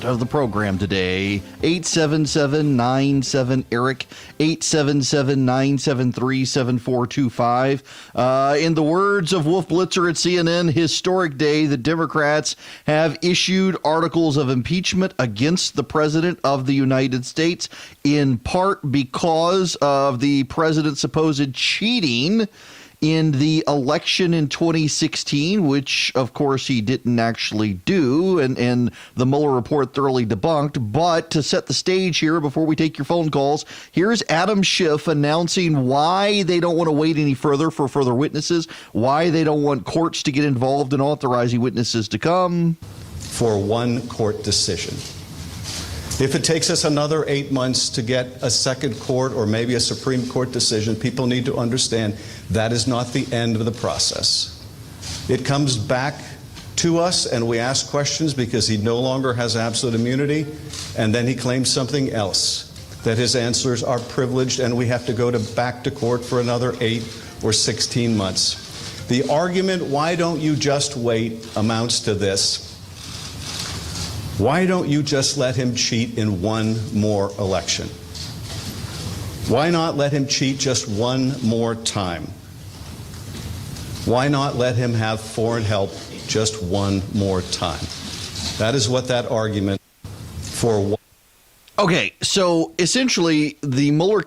of the program today. 877-97-ERIC, 877-973-7425. In the words of Wolf Blitzer at CNN, historic day. The Democrats have issued articles of impeachment against the President of the United States, in part because of the president's supposed cheating in the election in 2016, which, of course, he didn't actually do, and the Mueller report thoroughly debunked. But to set the stage here, before we take your phone calls, here's Adam Schiff announcing why they don't want to wait any further for further witnesses, why they don't want courts to get involved in authorizing witnesses to come. For one court decision. If it takes us another 8 months to get a second court or maybe a Supreme Court decision, people need to understand that is not the end of the process. It comes back to us and we ask questions because he no longer has absolute immunity, and then he claims something else, that his answers are privileged and we have to go back to court for another 8 or 16 months. The argument, why don't you just wait, amounts to this. Why don't you just let him cheat in one more election? Why not let him cheat just one more time? Why not let him have foreign help just one more time? That is what that argument for. Okay, so essentially the Mueller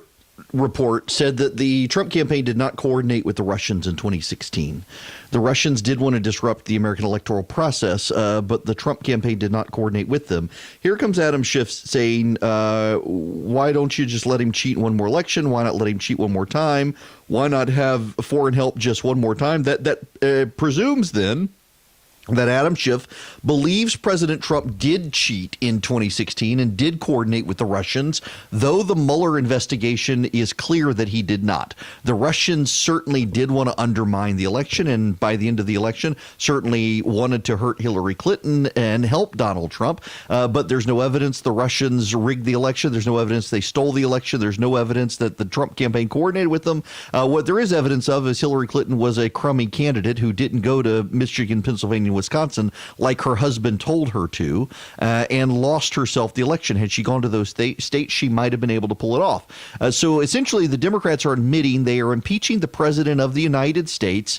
report said that the Trump campaign did not coordinate with the Russians in 2016. The Russians did want to disrupt the American electoral process, but the Trump campaign did not coordinate with them. Here comes Adam Schiff saying, why don't you just let him cheat one more election? Why not let him cheat one more time? Why not have foreign help just one more time? That presumes then that Adam Schiff believes President Trump did cheat in 2016 and did coordinate with the Russians, though the Mueller investigation is clear that he did not. The Russians certainly did want to undermine the election, and by the end of the election, certainly wanted to hurt Hillary Clinton and help Donald Trump. But there's no evidence the Russians rigged the election. There's no evidence they stole the election. There's no evidence that the Trump campaign coordinated with them. What there is evidence of is Hillary Clinton was a crummy candidate who didn't go to Michigan, Pennsylvania, Wisconsin like her husband told her to, and lost herself the election. Had she gone to those states, she might have been able to pull it off. So essentially, the Democrats are admitting they are impeaching the President of the United States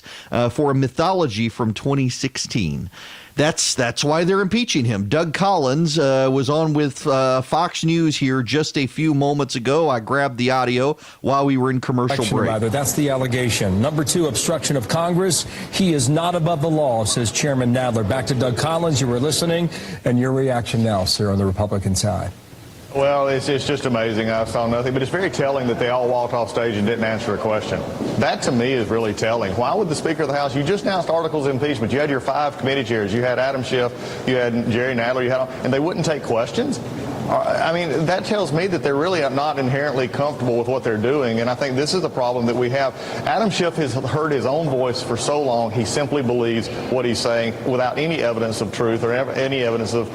for a mythology from 2016. That's why they're impeaching him. Doug Collins was on with Fox News here just a few moments ago. I grabbed the audio while we were in commercial break. That's the allegation. Number 2, obstruction of Congress. He is not above the law, says Chairman Nadler. Back to Doug Collins. You were listening, and your reaction now, sir, on the Republican side. Well, it's just amazing. I saw nothing, but it's very telling that they all walked off stage and didn't answer a question. That, to me, is really telling. Why would the Speaker of the House, you just announced articles of impeachment. You had your 5 committee chairs. You had Adam Schiff. You had Jerry Nadler. And they wouldn't take questions? I mean, that tells me that they're really not inherently comfortable with what they're doing, and I think this is the problem that we have. Adam Schiff has heard his own voice for so long, he simply believes what he's saying without any evidence of truth or any evidence of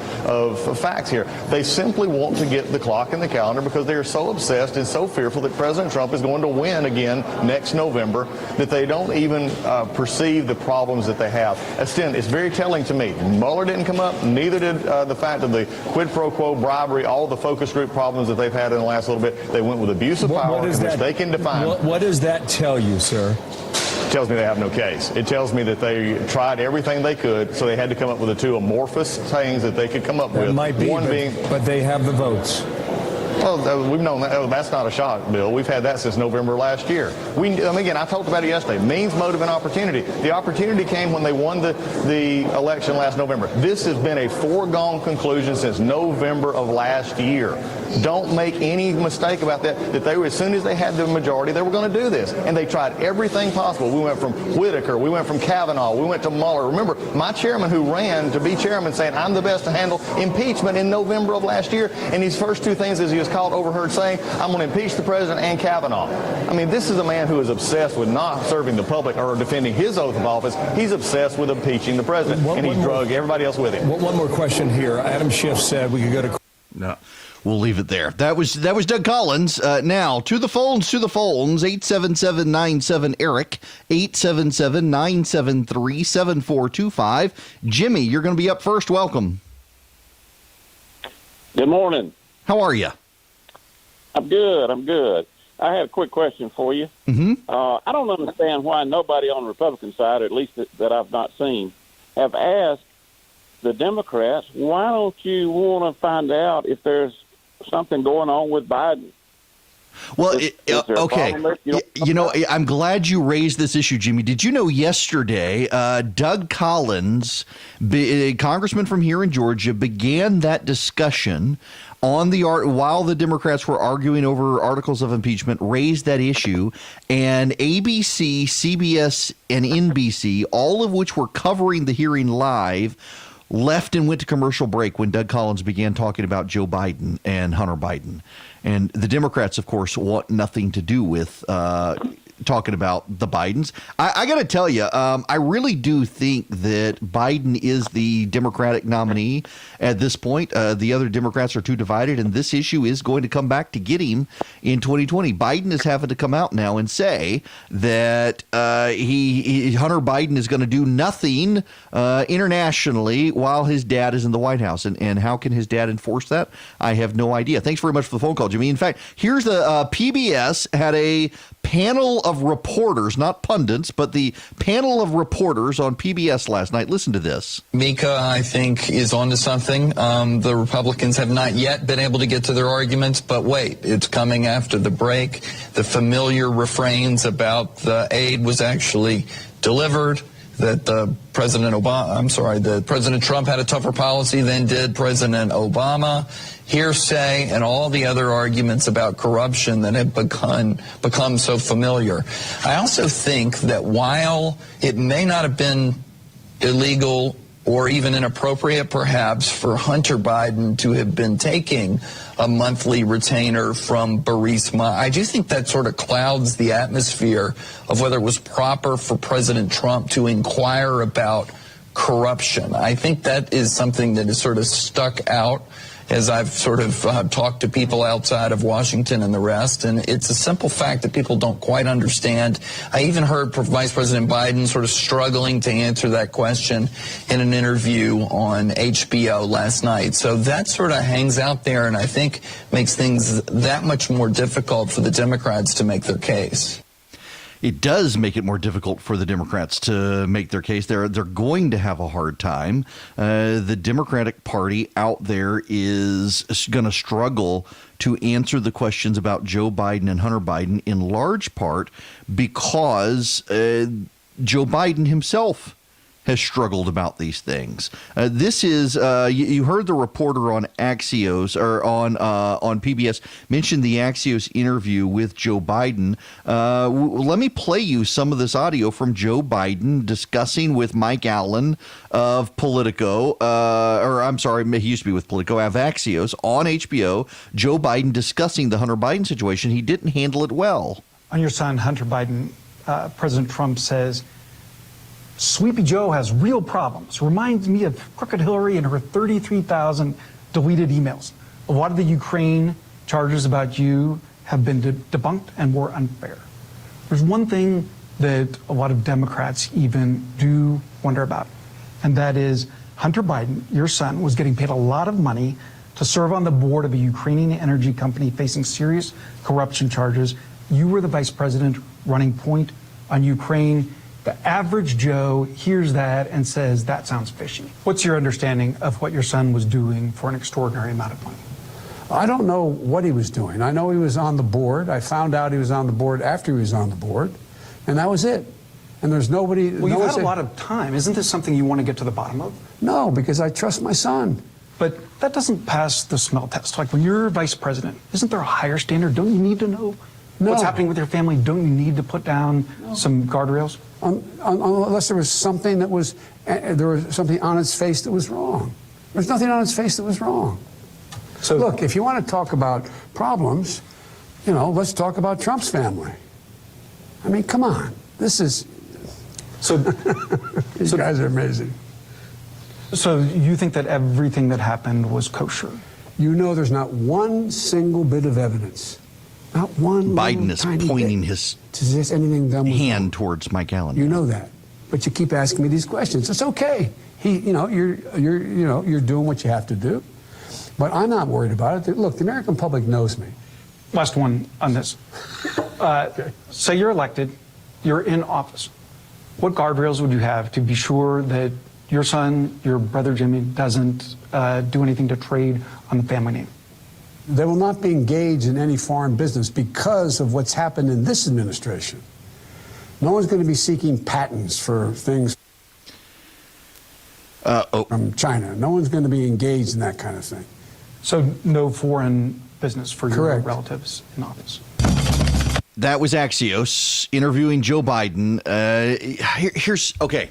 facts here. They simply want to get the clock in the calendar because they are so obsessed and so fearful that President Trump is going to win again next November that they don't even perceive the problems that they have. Again, it's very telling to me. Mueller didn't come up, neither did the fact of the quid pro quo bribery, all the focus group problems that they've had in the last little bit. They went with abuse of power, which they can define. What does that tell you, sir? It tells me they have no case. It tells me that they tried everything they could, so they had to come up with the 2 amorphous things that they could come up with. Might be, but they have the votes. Well, we've known that. Oh, that's not a shock, Bill. We've had that since November last year. Again, I talked about it yesterday. Means, motive, and opportunity. The opportunity came when they won the election last November. This has been a foregone conclusion since November of last year. Don't make any mistake about that. That they were, as soon as they had the majority, they were going to do this, and they tried everything possible. We went from Whitaker, we went from Kavanaugh, we went to Mueller. Remember, my chairman who ran to be chairman saying I'm the best to handle impeachment in November of last year, and his first 2 things is he was caught overheard saying I'm going to impeach the president and Kavanaugh. I mean, this is a man who is obsessed with not serving the public or defending his oath of office. He's obsessed with impeaching the president, and he drug everybody else with him. One more question here. Adam Schiff said we could go to. No. We'll leave it there. That was Doug Collins. Now, to the phones, 877-97-ERIC, 877-973-7425. Jimmy, you're going to be up first. Welcome. Good morning. How are you? I'm good. I had a quick question for you. I don't understand why nobody on the Republican side, at least that I've not seen, have asked the Democrats, why don't you want to find out if there's something going on with Biden? Well, Is there a okay. problem there? You know, I'm glad you raised this issue, Jimmy. Did you know yesterday, Doug Collins, a congressman from here in Georgia, began that discussion on the while the Democrats were arguing over articles of impeachment, raised that issue, and ABC, CBS, and NBC, all of which were covering the hearing live, left and went to commercial break when Doug Collins began talking about Joe Biden and Hunter Biden. And the Democrats, of course, want nothing to do with talking about the Bidens. I got to tell you, I really do think that Biden is the Democratic nominee at this point. The other Democrats are too divided, and this issue is going to come back to get him in 2020. Biden is having to come out now and say that Hunter Biden is going to do nothing internationally while his dad is in the White House. And how can his dad enforce that? I have no idea. Thanks very much for the phone call, Jimmy. In fact, here's the PBS had a panel of reporters, not pundits, but the panel of reporters on PBS last night. Listen to this. Mika, I think, is onto something. The Republicans have not yet been able to get to their arguments, but wait, it's coming after the break. The familiar refrains about the aid was actually delivered, that that President Trump had a tougher policy than did President Obama. Hearsay and all the other arguments about corruption that have become so familiar. I also think that while it may not have been illegal or even inappropriate, perhaps, for Hunter Biden to have been taking a monthly retainer from Burisma, I do think that sort of clouds the atmosphere of whether it was proper for President Trump to inquire about corruption. I think that is something that is sort of stuck out as I've sort of talked to people outside of Washington and the rest, and it's a simple fact that people don't quite understand. I even heard Vice President Biden sort of struggling to answer that question in an interview on HBO last night. So that sort of hangs out there, and I think makes things that much more difficult for the Democrats to make their case. It does make it more difficult for the Democrats to make their case. They're going to have a hard time. The Democratic Party out there is going to struggle to answer the questions about Joe Biden and Hunter Biden, in large part because Joe Biden himself has struggled about these things. This is you heard the reporter on Axios or on PBS mention the Axios interview with Joe Biden. Let me play you some of this audio from Joe Biden discussing with Mike Allen of Politico, or I'm sorry, he used to be with Politico, of Axios on HBO. Joe Biden discussing the Hunter Biden situation. He didn't handle it well. On your son, Hunter Biden, President Trump says, Sleepy Joe has real problems. Reminds me of Crooked Hillary and her 33,000 deleted emails. A lot of the Ukraine charges about you have been debunked and were unfair. There's one thing that a lot of Democrats even do wonder about, and that is Hunter Biden, your son, was getting paid a lot of money to serve on the board of a Ukrainian energy company facing serious corruption charges. You were the vice president running point on Ukraine. The average Joe hears that and says, that sounds fishy. What's your understanding of what your son was doing for an extraordinary amount of money? I don't know what he was doing. I know he was on the board. I found out he was on the board after he was on the board, and that was it. And there's nobody... Well, you've had a lot of time. Isn't this something you want to get to the bottom of? No, because I trust my son. But that doesn't pass the smell test. Like when you're vice president, isn't there a higher standard? Don't you need to know what's happening with your family? Don't you need to put down some guardrails? Unless there was something that was, there was something on its face that was wrong. There's nothing on its face that was wrong. So look, if you want to talk about problems, you know, let's talk about Trump's family. I mean, come on. This is... These guys are amazing. So you think that everything that happened was kosher? You know there's not one single bit of evidence. Not one. Biden is pointing his anything done with hand towards Mike Allen. You know that, but you keep asking me these questions. It's okay. You're doing what you have to do. But I'm not worried about it. Look, the American public knows me. Last one on this. Say you're elected, you're in office. What guardrails would you have to be sure that your son, your brother Jimmy, doesn't do anything to trade on the family name? They will not be engaged in any foreign business because of what's happened in this administration. No one's going to be seeking patents for things from China. No one's going to be engaged in that kind of thing. So no foreign business for your Correct. relatives in office. That was Axios interviewing Joe Biden. Here's okay.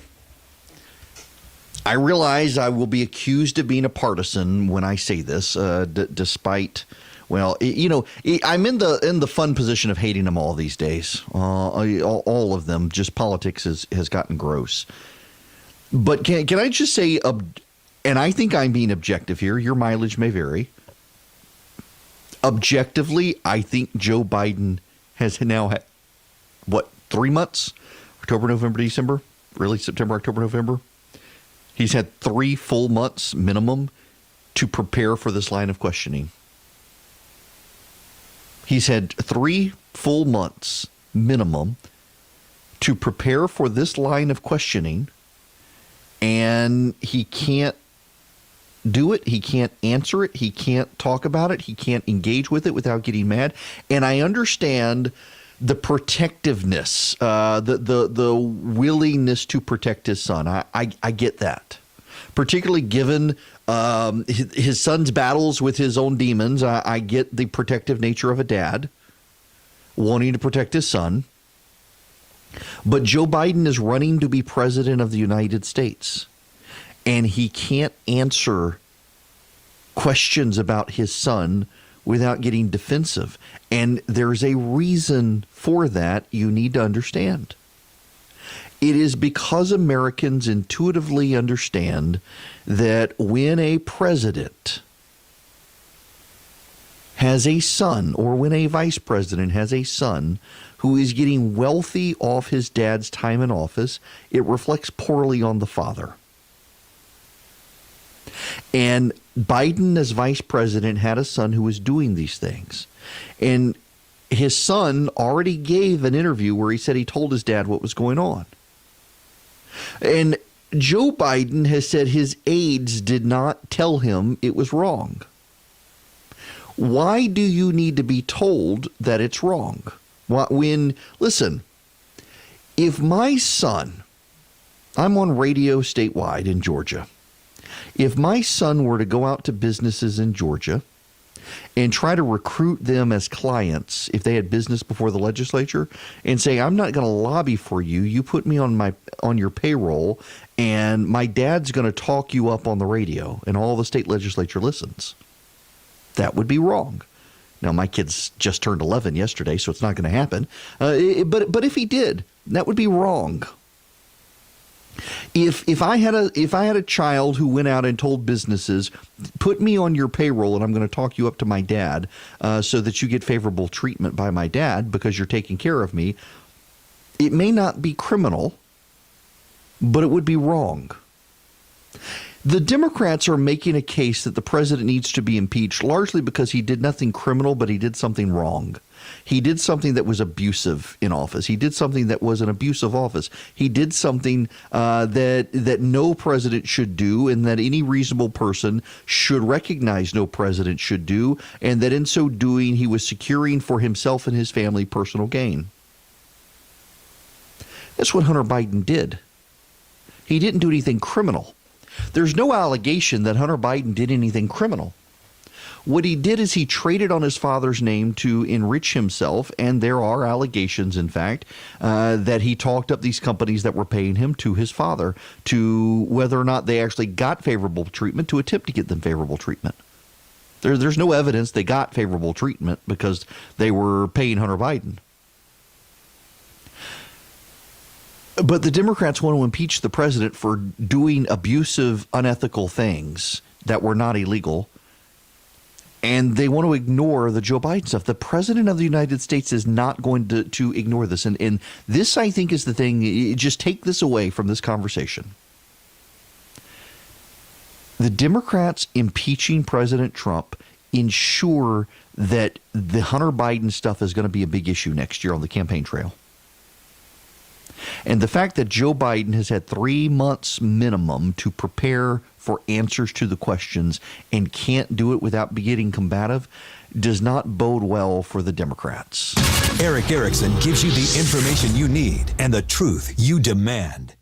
I realize I will be accused of being a partisan when I say this, despite, well, I'm in the fun position of hating them all these days. All of them. Just politics has gotten gross. But can I just say, and I think I'm being objective here. Your mileage may vary. Objectively, I think Joe Biden has now had, 3 months? October, November, December? Really? September, October, November? He's had 3 full months minimum to prepare for this line of questioning. He's had 3 full months minimum to prepare for this line of questioning, and he can't do it. He can't answer it. He can't talk about it. He can't engage with it without getting mad. And I understand the protectiveness, the willingness to protect his son. I get that, particularly given his son's battles with his own demons. I get the protective nature of a dad wanting to protect his son. But Joe Biden is running to be president of the United States, and he can't answer questions about his son without getting defensive. And there's a reason for that you need to understand. It is because Americans intuitively understand that when a president has a son, or when a vice president has a son who is getting wealthy off his dad's time in office, it reflects poorly on the father. And Biden, as vice president, had a son who was doing these things. And his son already gave an interview where he said he told his dad what was going on. And Joe Biden has said his aides did not tell him it was wrong. Why do you need to be told that it's wrong? Listen, if my son, I'm on radio statewide in Georgia. If my son were to go out to businesses in Georgia and try to recruit them as clients, if they had business before the legislature, and say, I'm not going to lobby for you, you put me on your payroll, and my dad's going to talk you up on the radio, and all the state legislature listens, that would be wrong. Now, my kid's just turned 11 yesterday, so it's not going to happen. But if he did, that would be wrong. If I had a child who went out and told businesses, put me on your payroll and I'm going to talk you up to my dad so that you get favorable treatment by my dad because you're taking care of me, it may not be criminal, but it would be wrong. The Democrats are making a case that the president needs to be impeached largely because he did nothing criminal, but he did something wrong. He did something that was abusive in office. He did something that was an abusive office. He did something that no president should do, and that any reasonable person should recognize no president should do, and that in so doing he was securing for himself and his family personal gain. That's what Hunter Biden did. He didn't do anything criminal. There's no allegation that Hunter Biden did anything criminal. What he did is he traded on his father's name to enrich himself, and there are allegations, in fact, that he talked up these companies that were paying him to his father, to whether or not they actually got favorable treatment, to attempt to get them favorable treatment. There's no evidence they got favorable treatment because they were paying Hunter Biden. But the Democrats want to impeach the president for doing abusive, unethical things that were not illegal. And they want to ignore the Joe Biden stuff. The president of the United States is not going to ignore this. And this, I think, is the thing. Just take this away from this conversation. The Democrats impeaching President Trump ensure that the Hunter Biden stuff is going to be a big issue next year on the campaign trail. And the fact that Joe Biden has had 3 months minimum to prepare for answers to the questions and can't do it without getting combative does not bode well for the Democrats. Erick Erickson gives you the information you need and the truth you demand.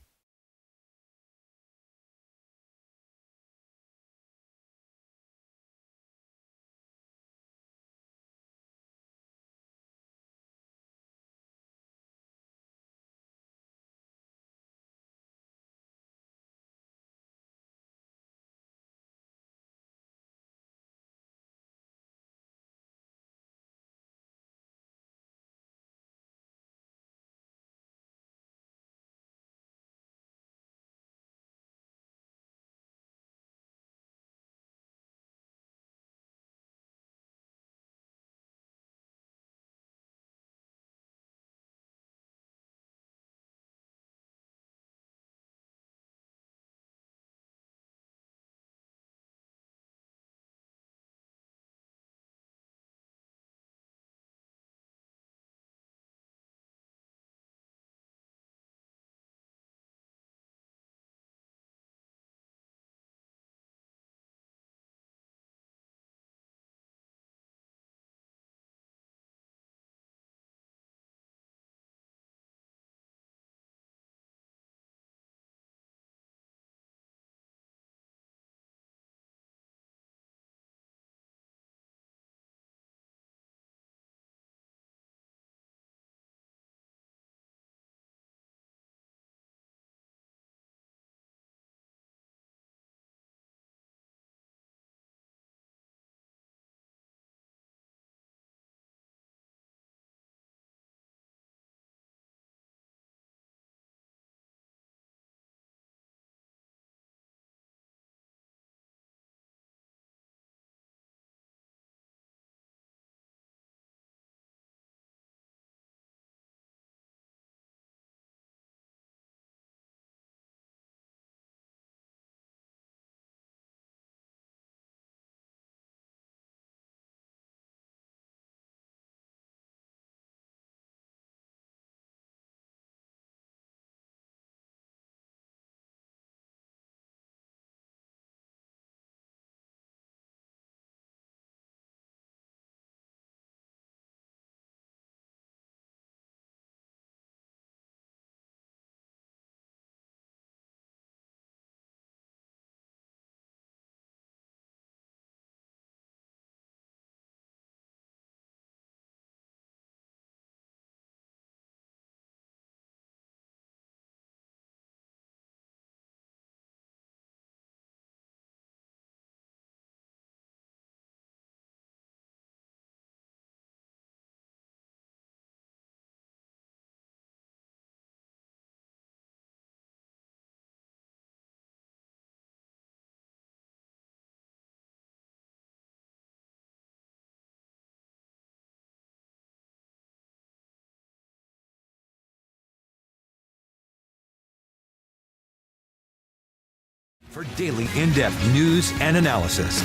For daily in-depth news and analysis.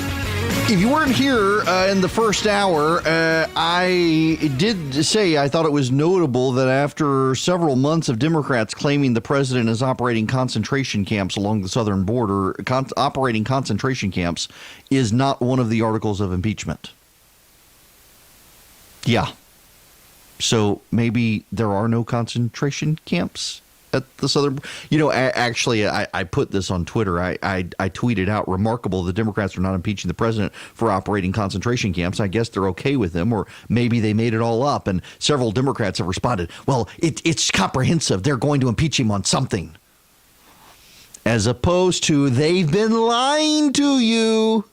If you weren't here in the first hour, I did say I thought it was notable that after several months of Democrats claiming the president is operating concentration camps along the southern border, operating concentration camps is not one of the articles of impeachment. Yeah. So maybe there are no concentration camps at the southern. Actually, I put this on Twitter. I tweeted out, remarkable, the Democrats are not impeaching the president for operating concentration camps. I guess they're okay with them, or maybe they made it all up. And several Democrats have responded, well, it's comprehensive. They're going to impeach him on something. As opposed to, they've been lying to you.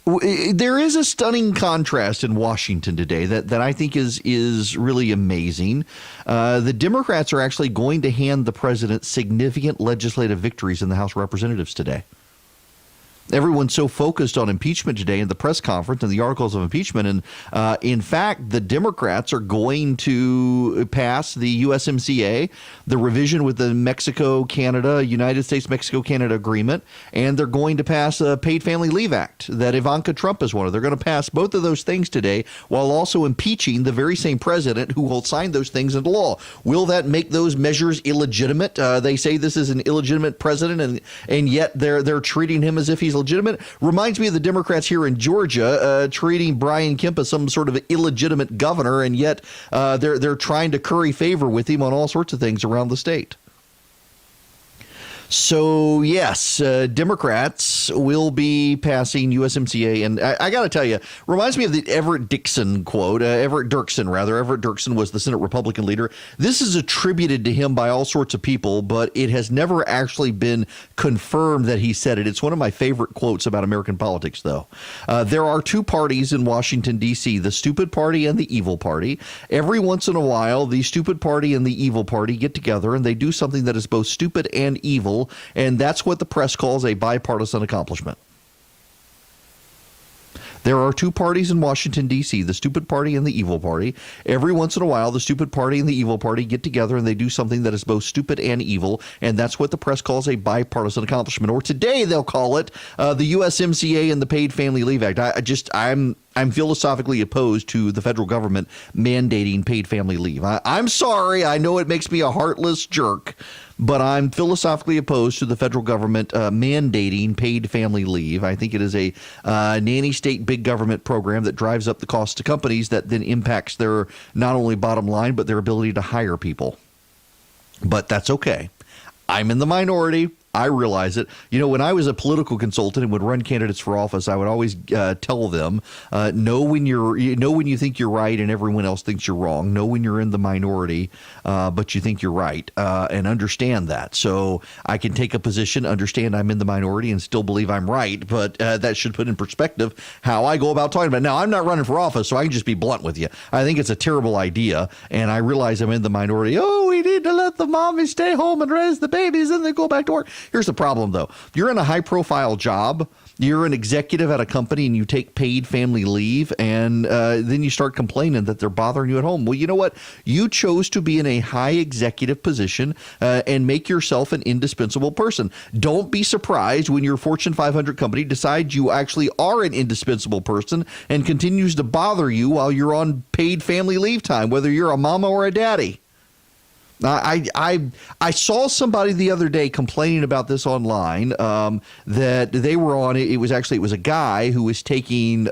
There is a stunning contrast in Washington today that I think is really amazing. The Democrats are actually going to hand the president significant legislative victories in the House of Representatives today. Everyone's so focused on impeachment today and the press conference and the articles of impeachment. And in fact, the Democrats are going to pass the USMCA, the revision with the Mexico-Canada, United States-Mexico-Canada agreement, and they're going to pass a Paid Family Leave Act that Ivanka Trump has wanted. They're going to pass both of those things today while also impeaching the very same president who will sign those things into law. Will that make those measures illegitimate? They say this is an illegitimate president, and yet they're treating him as if he's legitimate. Reminds me of the Democrats here in Georgia treating Brian Kemp as some sort of illegitimate governor, and yet they're trying to curry favor with him on all sorts of things around the state. So, yes, Democrats will be passing USMCA. And I got to tell you, reminds me of the Everett Dirksen quote. Everett Dirksen was the Senate Republican leader. This is attributed to him by all sorts of people, but it has never actually been confirmed that he said it. It's one of my favorite quotes about American politics, though. There are two parties in Washington, D.C., the stupid party and the evil party. Every once in a while, the stupid party and the evil party get together and they do something that is both stupid and evil. And that's what the press calls a bipartisan accomplishment. There are two parties in Washington, D.C., the stupid party and the evil party. Every once in a while, the stupid party and the evil party get together and they do something that is both stupid and evil. And that's what the press calls a bipartisan accomplishment. Or today they'll call it the USMCA and the Paid Family Leave Act. I'm philosophically opposed to the federal government mandating paid family leave. I'm sorry. I know it makes me a heartless jerk, but I'm philosophically opposed to the federal government mandating paid family leave. I think it is a nanny state big government program that drives up the cost to companies that then impacts their not only bottom line, but their ability to hire people. But that's okay. I'm in the minority. I realize it. You know, when I was a political consultant and would run candidates for office, I would always tell them, know when you think you're right and everyone else thinks you're wrong. Know when you're in the minority, but you think you're right, and understand that. So I can take a position, understand I'm in the minority, and still believe I'm right. But that should put in perspective how I go about talking about it. Now, I'm not running for office, so I can just be blunt with you. I think it's a terrible idea, and I realize I'm in the minority. Oh, we need to let the mommies stay home and raise the babies, and then go back to work. Here's the problem, though. You're in a high-profile job. You're an executive at a company, and you take paid family leave, and then you start complaining that they're bothering you at home. Well, you know what? You chose to be in a high executive position and make yourself an indispensable person. Don't be surprised when your Fortune 500 company decides you actually are an indispensable person and continues to bother you while you're on paid family leave time, whether you're a mama or a daddy. I saw somebody the other day complaining about this online, that they were on it. It was a guy who was taking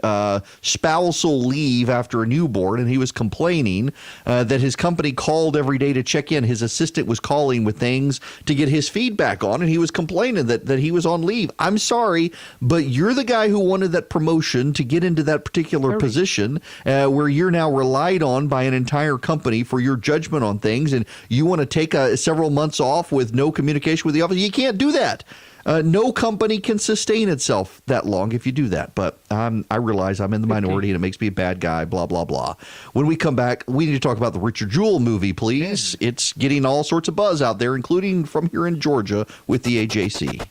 spousal leave after a newborn, and he was complaining that his company called every day to check in. His assistant was calling with things to get his feedback on, and he was complaining that he was on leave. I'm sorry, but you're the guy who wanted that promotion to get into that particular position where you're now relied on by an entire company for your judgment on things, and you want to take several months off with no communication with the office. You can't do that. No company can sustain itself that long if you do that. But I realize I'm in the minority and it makes me a bad guy, blah, blah, blah. When we come back, we need to talk about the Richard Jewell movie, please. It's getting all sorts of buzz out there, including from here in Georgia with the AJC.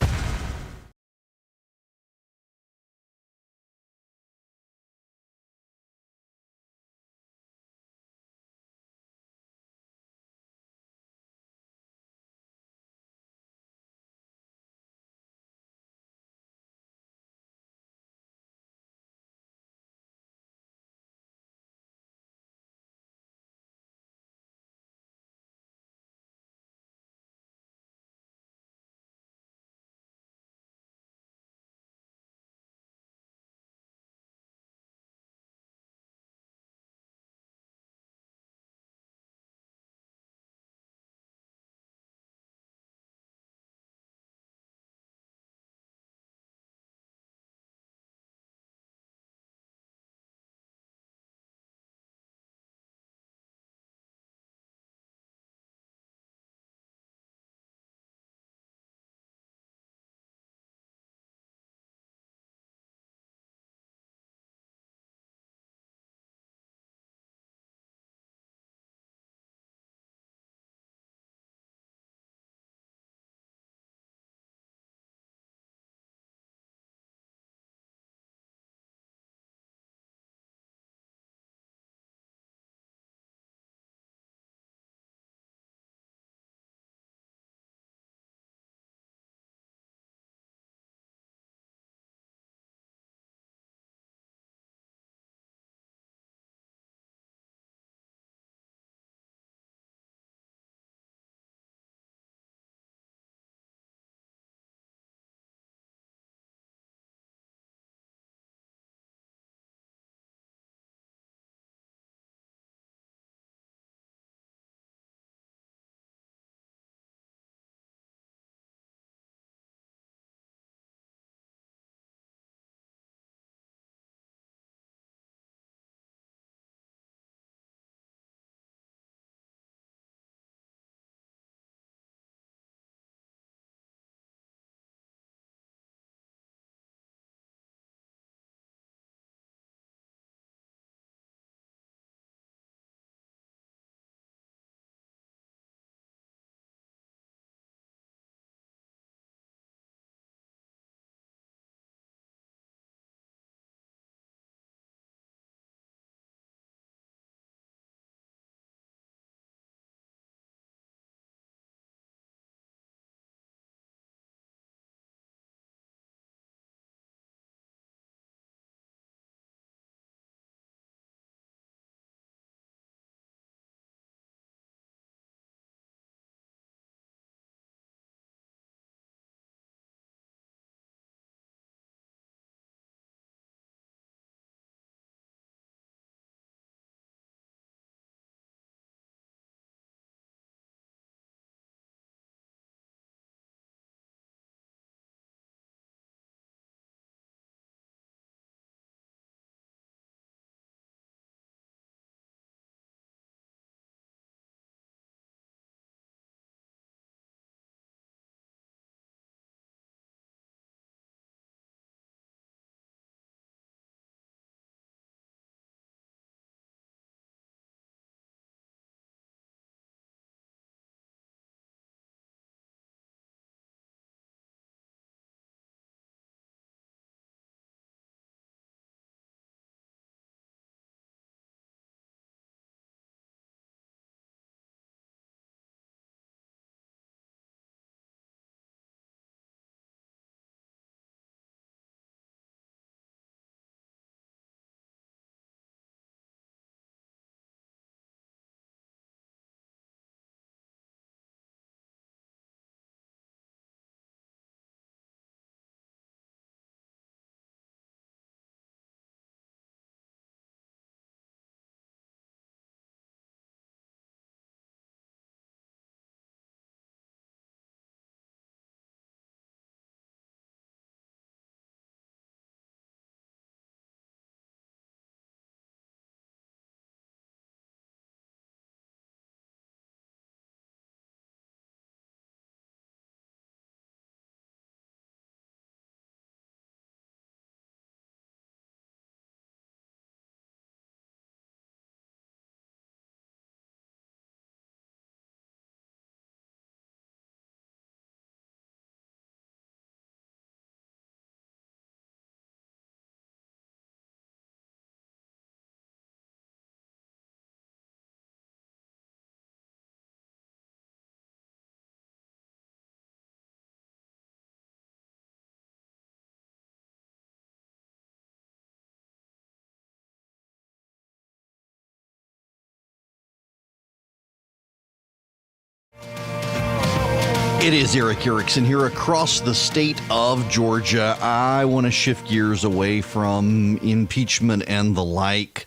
It is Erick Erickson here across the state of Georgia. I want to shift gears away from impeachment and the like.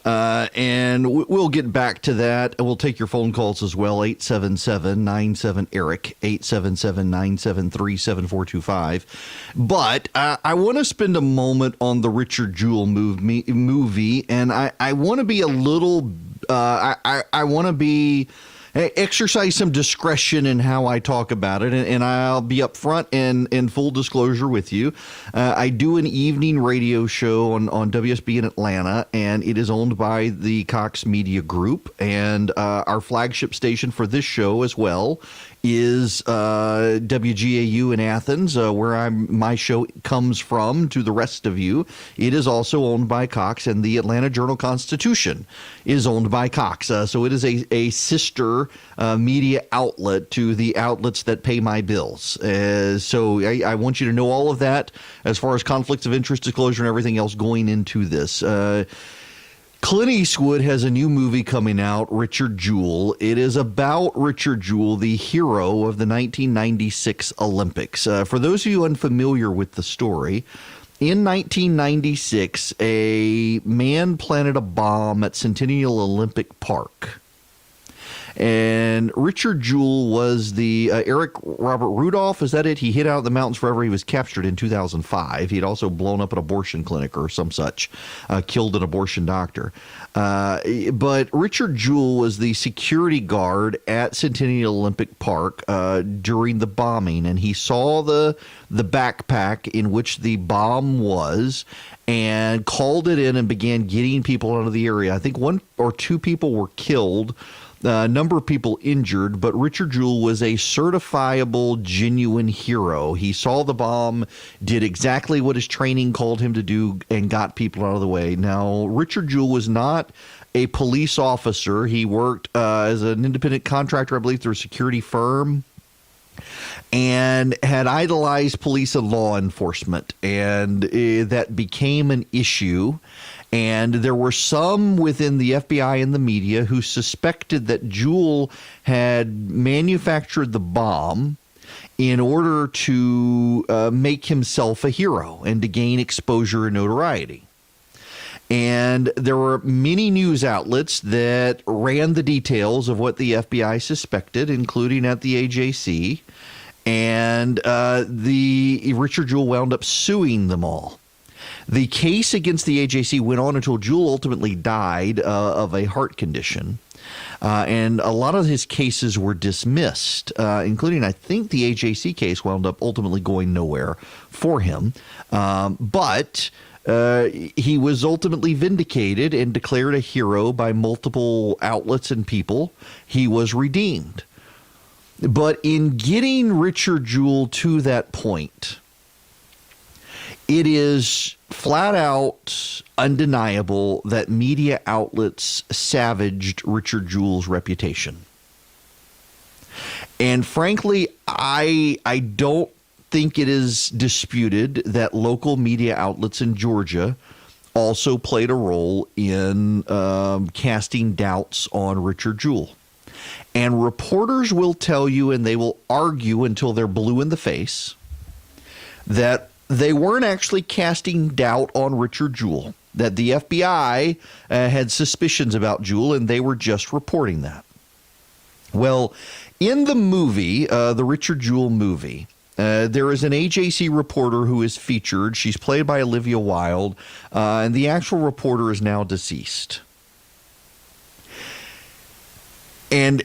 And we'll get back to that. We'll take your phone calls as well, 877-97-ERIC, 877-973-7425. But I want to spend a moment on the Richard Jewell movie, and I want to be a little, I want to be, exercise some discretion in how I talk about it, and I'll be upfront and in full disclosure with you. I do an evening radio show on WSB in Atlanta, and it is owned by the Cox Media Group, and our flagship station for this show as well is WGAU in Athens, where my show comes from to the rest of you. It is also owned by Cox, and the Atlanta Journal-Constitution is owned by Cox. So it is a sister media outlet to the outlets that pay my bills. So I want you to know all of that as far as conflicts of interest, disclosure, and everything else going into this. Clint Eastwood has a new movie coming out, Richard Jewell. It is about Richard Jewell, the hero of the 1996 Olympics. For those of you unfamiliar with the story, in 1996, a man planted a bomb at Centennial Olympic Park. And Richard Jewell was the Eric Robert Rudolph, is that it? He hid out in the mountains forever. He was captured in 2005. He'd also blown up an abortion clinic or some such, killed an abortion doctor. But Richard Jewell was the security guard at Centennial Olympic Park during the bombing, and he saw the backpack in which the bomb was and called it in and began getting people out of the area. I think one or two people were killed. A number of people injured, but Richard Jewell was a certifiable, genuine hero. He saw the bomb, did exactly what his training called him to do, and got people out of the way. Now, Richard Jewell was not a police officer. He worked as an independent contractor, I believe, through a security firm, and had idolized police and law enforcement, and that became an issue. And there were some within the FBI and the media who suspected that Jewell had manufactured the bomb in order to make himself a hero and to gain exposure and notoriety. And there were many news outlets that ran the details of what the FBI suspected, including at the AJC. And the Richard Jewell wound up suing them all. The case against the AJC went on until Jewell ultimately died of a heart condition. And a lot of his cases were dismissed, including, I think, the AJC case wound up ultimately going nowhere for him. But he was ultimately vindicated and declared a hero by multiple outlets and people. He was redeemed. But in getting Richard Jewell to that point, it is flat out undeniable that media outlets savaged Richard Jewell's reputation. And frankly, I don't think it is disputed that local media outlets in Georgia also played a role in casting doubts on Richard Jewell. And reporters will tell you, and they will argue until they're blue in the face, that they weren't actually casting doubt on Richard Jewell, that the FBI had suspicions about Jewell, and they were just reporting that. Well, in the movie, the Richard Jewell movie, there is an AJC reporter who is featured. She's played by Olivia Wilde, and the actual reporter is now deceased. And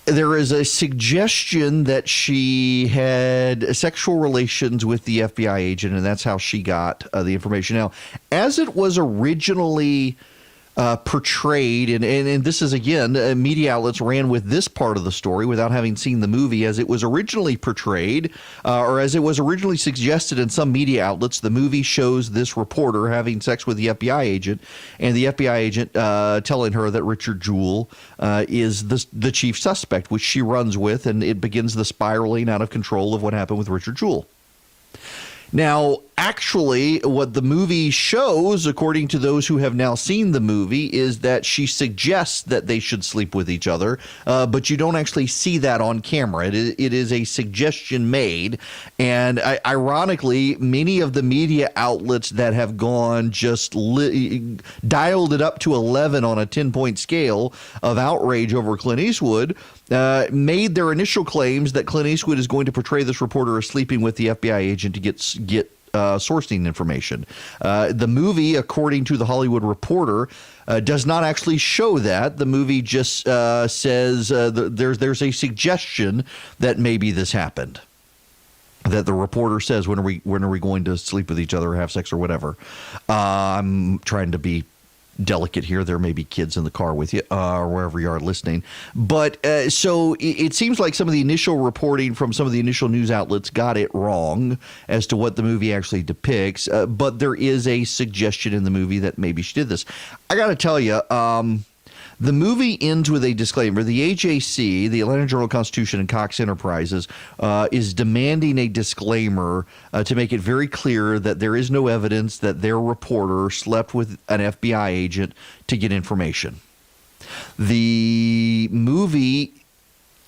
there is a suggestion that she had sexual relations with the FBI agent, and that's how she got the information. Now, as it was originally portrayed, and this is, again, media outlets ran with this part of the story without having seen the movie. As it was originally portrayed, or as it was originally suggested in some media outlets, the movie shows this reporter having sex with the FBI agent, and the FBI agent telling her that Richard Jewell is the chief suspect, which she runs with, and it begins the spiraling out of control of what happened with Richard Jewell. Now, Actually, what the movie shows, according to those who have now seen the movie, is that she suggests that they should sleep with each other, but you don't actually see that on camera. It is a suggestion made, and ironically, many of the media outlets that have gone just dialed it up to 11 on a 10-point scale of outrage over Clint Eastwood made their initial claims that Clint Eastwood is going to portray this reporter as sleeping with the FBI agent to get sourcing information. The movie, according to the Hollywood Reporter, does not actually show that. The movie just says there's a suggestion that maybe this happened. That the reporter says, when are we going to sleep with each other or have sex or whatever. I'm trying to be delicate here. There may be kids in the car with you or wherever you are listening. But so it seems like some of the initial reporting from some of the initial news outlets got it wrong as to what the movie actually depicts. But there is a suggestion in the movie that maybe she did this. I got to tell you, the movie ends with a disclaimer. The AJC, the Atlanta Journal-Constitution, and Cox Enterprises is demanding a disclaimer to make it very clear that there is no evidence that their reporter slept with an FBI agent to get information. The movie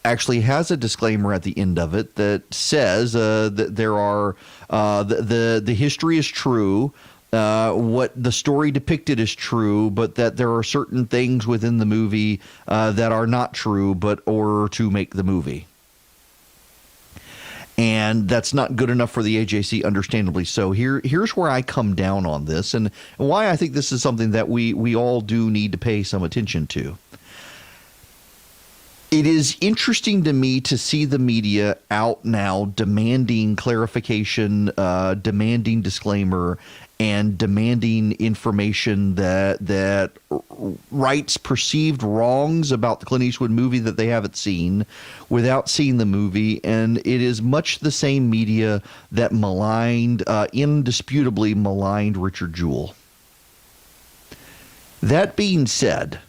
actually has a disclaimer at the end of it that says that there are the history is true. What the story depicted is true, but that there are certain things within the movie that are not true, or to make the movie. And that's not good enough for the AJC, understandably so. Here's where I come down on this, and why I think this is something that we all do need to pay some attention to. It is interesting to me to see the media out now demanding clarification, demanding disclaimer, and demanding information that rights perceived wrongs about the Clint Eastwood movie that they haven't seen without seeing the movie. And it is much the same media that indisputably maligned Richard Jewell. That being said,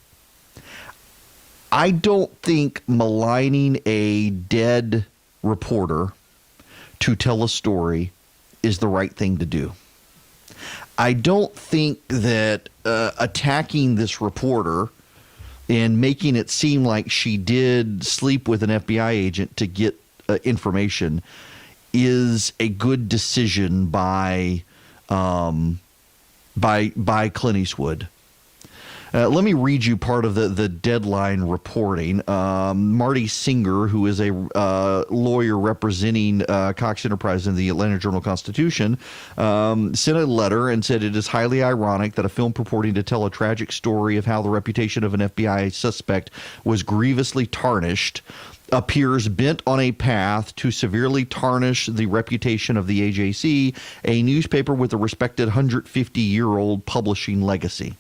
I don't think maligning a dead reporter to tell a story is the right thing to do. I don't think that attacking this reporter and making it seem like she did sleep with an FBI agent to get information is a good decision by Clint Eastwood. Let me read you part of the Deadline reporting. Marty Singer, who is a lawyer representing Cox Enterprises in the Atlanta Journal-Constitution, sent a letter and said it is highly ironic that a film purporting to tell a tragic story of how the reputation of an FBI suspect was grievously tarnished appears bent on a path to severely tarnish the reputation of the AJC, a newspaper with a respected 150-year-old publishing legacy.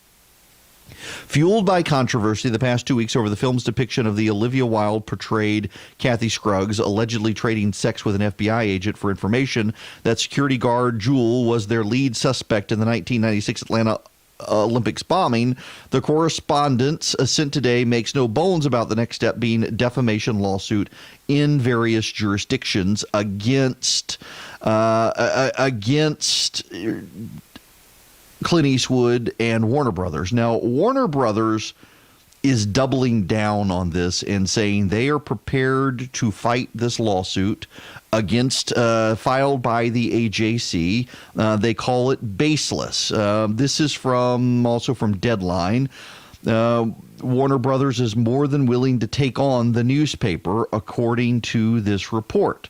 Fueled by controversy the past 2 weeks over the film's depiction of the Olivia Wilde portrayed Kathy Scruggs allegedly trading sex with an FBI agent for information that security guard Jewell was their lead suspect in the 1996 Atlanta Olympics bombing, the correspondence sent today makes no bones about the next step being defamation lawsuit in various jurisdictions against Clint Eastwood and Warner Brothers. Now, Warner Brothers is doubling down on this and saying they are prepared to fight this lawsuit against filed by the AJC. They call it baseless. This is also from Deadline. Warner Brothers is more than willing to take on the newspaper, according to this report.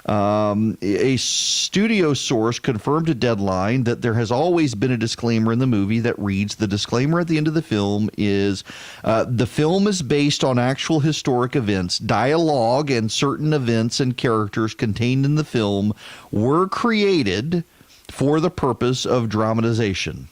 A studio source confirmed to Deadline that there has always been a disclaimer in the movie that reads, the disclaimer at the end of the film is, the film is based on actual historic events. Dialogue and certain events and characters contained in the film were created for the purpose of dramatization.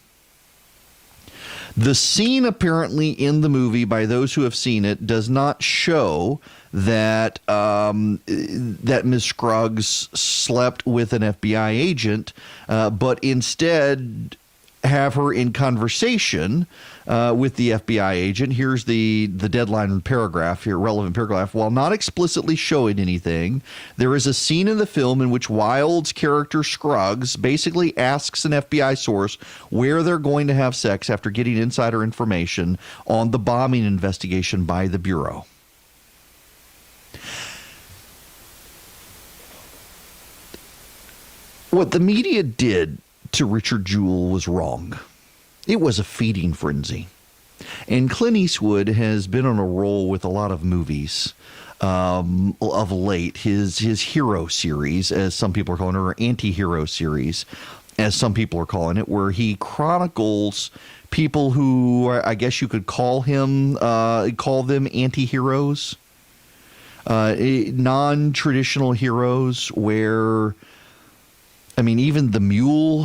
The scene apparently in the movie, by those who have seen it, does not show that that Ms. Scruggs slept with an FBI agent, but instead have her in conversation with the FBI agent. Here's the deadline paragraph here, relevant paragraph. While not explicitly showing anything, there is a scene in the film in which Wilde's character Scruggs basically asks an FBI source where they're going to have sex after getting insider information on the bombing investigation by the Bureau. What the media did to Richard Jewell was wrong. It was a feeding frenzy. And Clint Eastwood has been on a roll with a lot of movies of late. His hero series, as some people are calling it, or anti-hero series, as some people are calling it, where he chronicles people who I guess you could call them anti-heroes, non-traditional heroes, where even the Mule,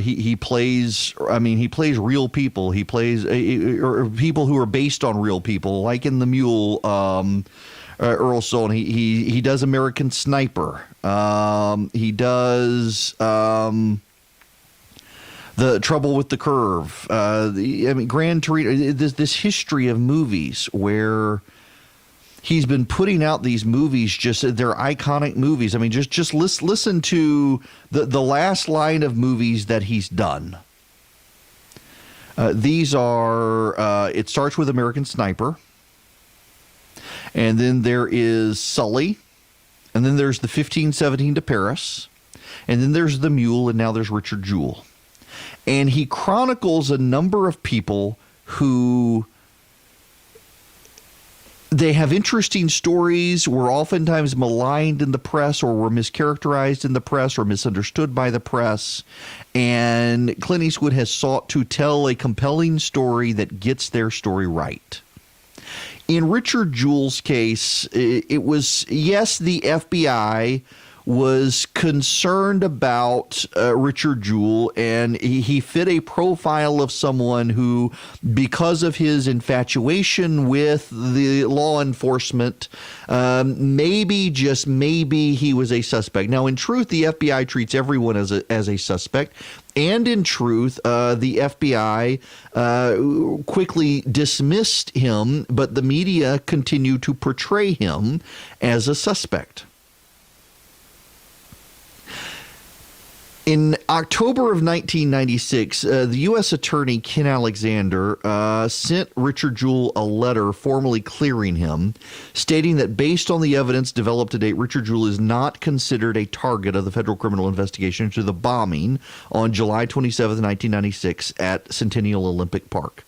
he plays real people. He plays or people who are based on real people, like in the Mule, Earl Stone. He does American Sniper. He does The Trouble with the Curve. Gran Torino. This history of movies where he's been putting out these movies, they're iconic movies. Just listen to the last line of movies that he's done. These are, it starts with American Sniper, and then there is Sully, and then there's the 1517 to Paris, and then there's the Mule, and now there's Richard Jewell. And he chronicles a number of people who... they have interesting stories, were oftentimes maligned in the press or were mischaracterized in the press or misunderstood by the press. And Clint Eastwood has sought to tell a compelling story that gets their story right. In Richard Jewell's case, it was, yes, the FBI was concerned about Richard Jewell, and he fit a profile of someone who, because of his infatuation with the law enforcement, maybe, just maybe, he was a suspect. Now, in truth, the FBI treats everyone as a suspect. And in truth, the FBI quickly dismissed him, but the media continued to portray him as a suspect. In October of 1996, the U.S. Attorney Ken Alexander sent Richard Jewell a letter formally clearing him, stating that based on the evidence developed to date, Richard Jewell is not considered a target of the federal criminal investigation into the bombing on July 27, 1996 at Centennial Olympic Park.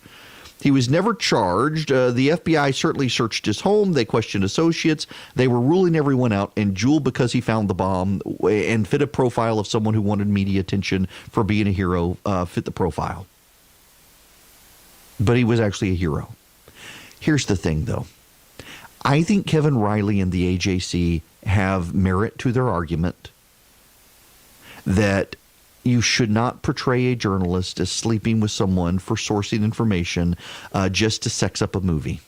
He was never charged. The FBI certainly searched his home. They questioned associates. They were ruling everyone out. And Jewell, because he found the bomb and fit a profile of someone who wanted media attention for being a hero, fit the profile. But he was actually a hero. Here's the thing, though. I think Kevin Riley and the AJC have merit to their argument that you should not portray a journalist as sleeping with someone for sourcing information just to sex up a movie.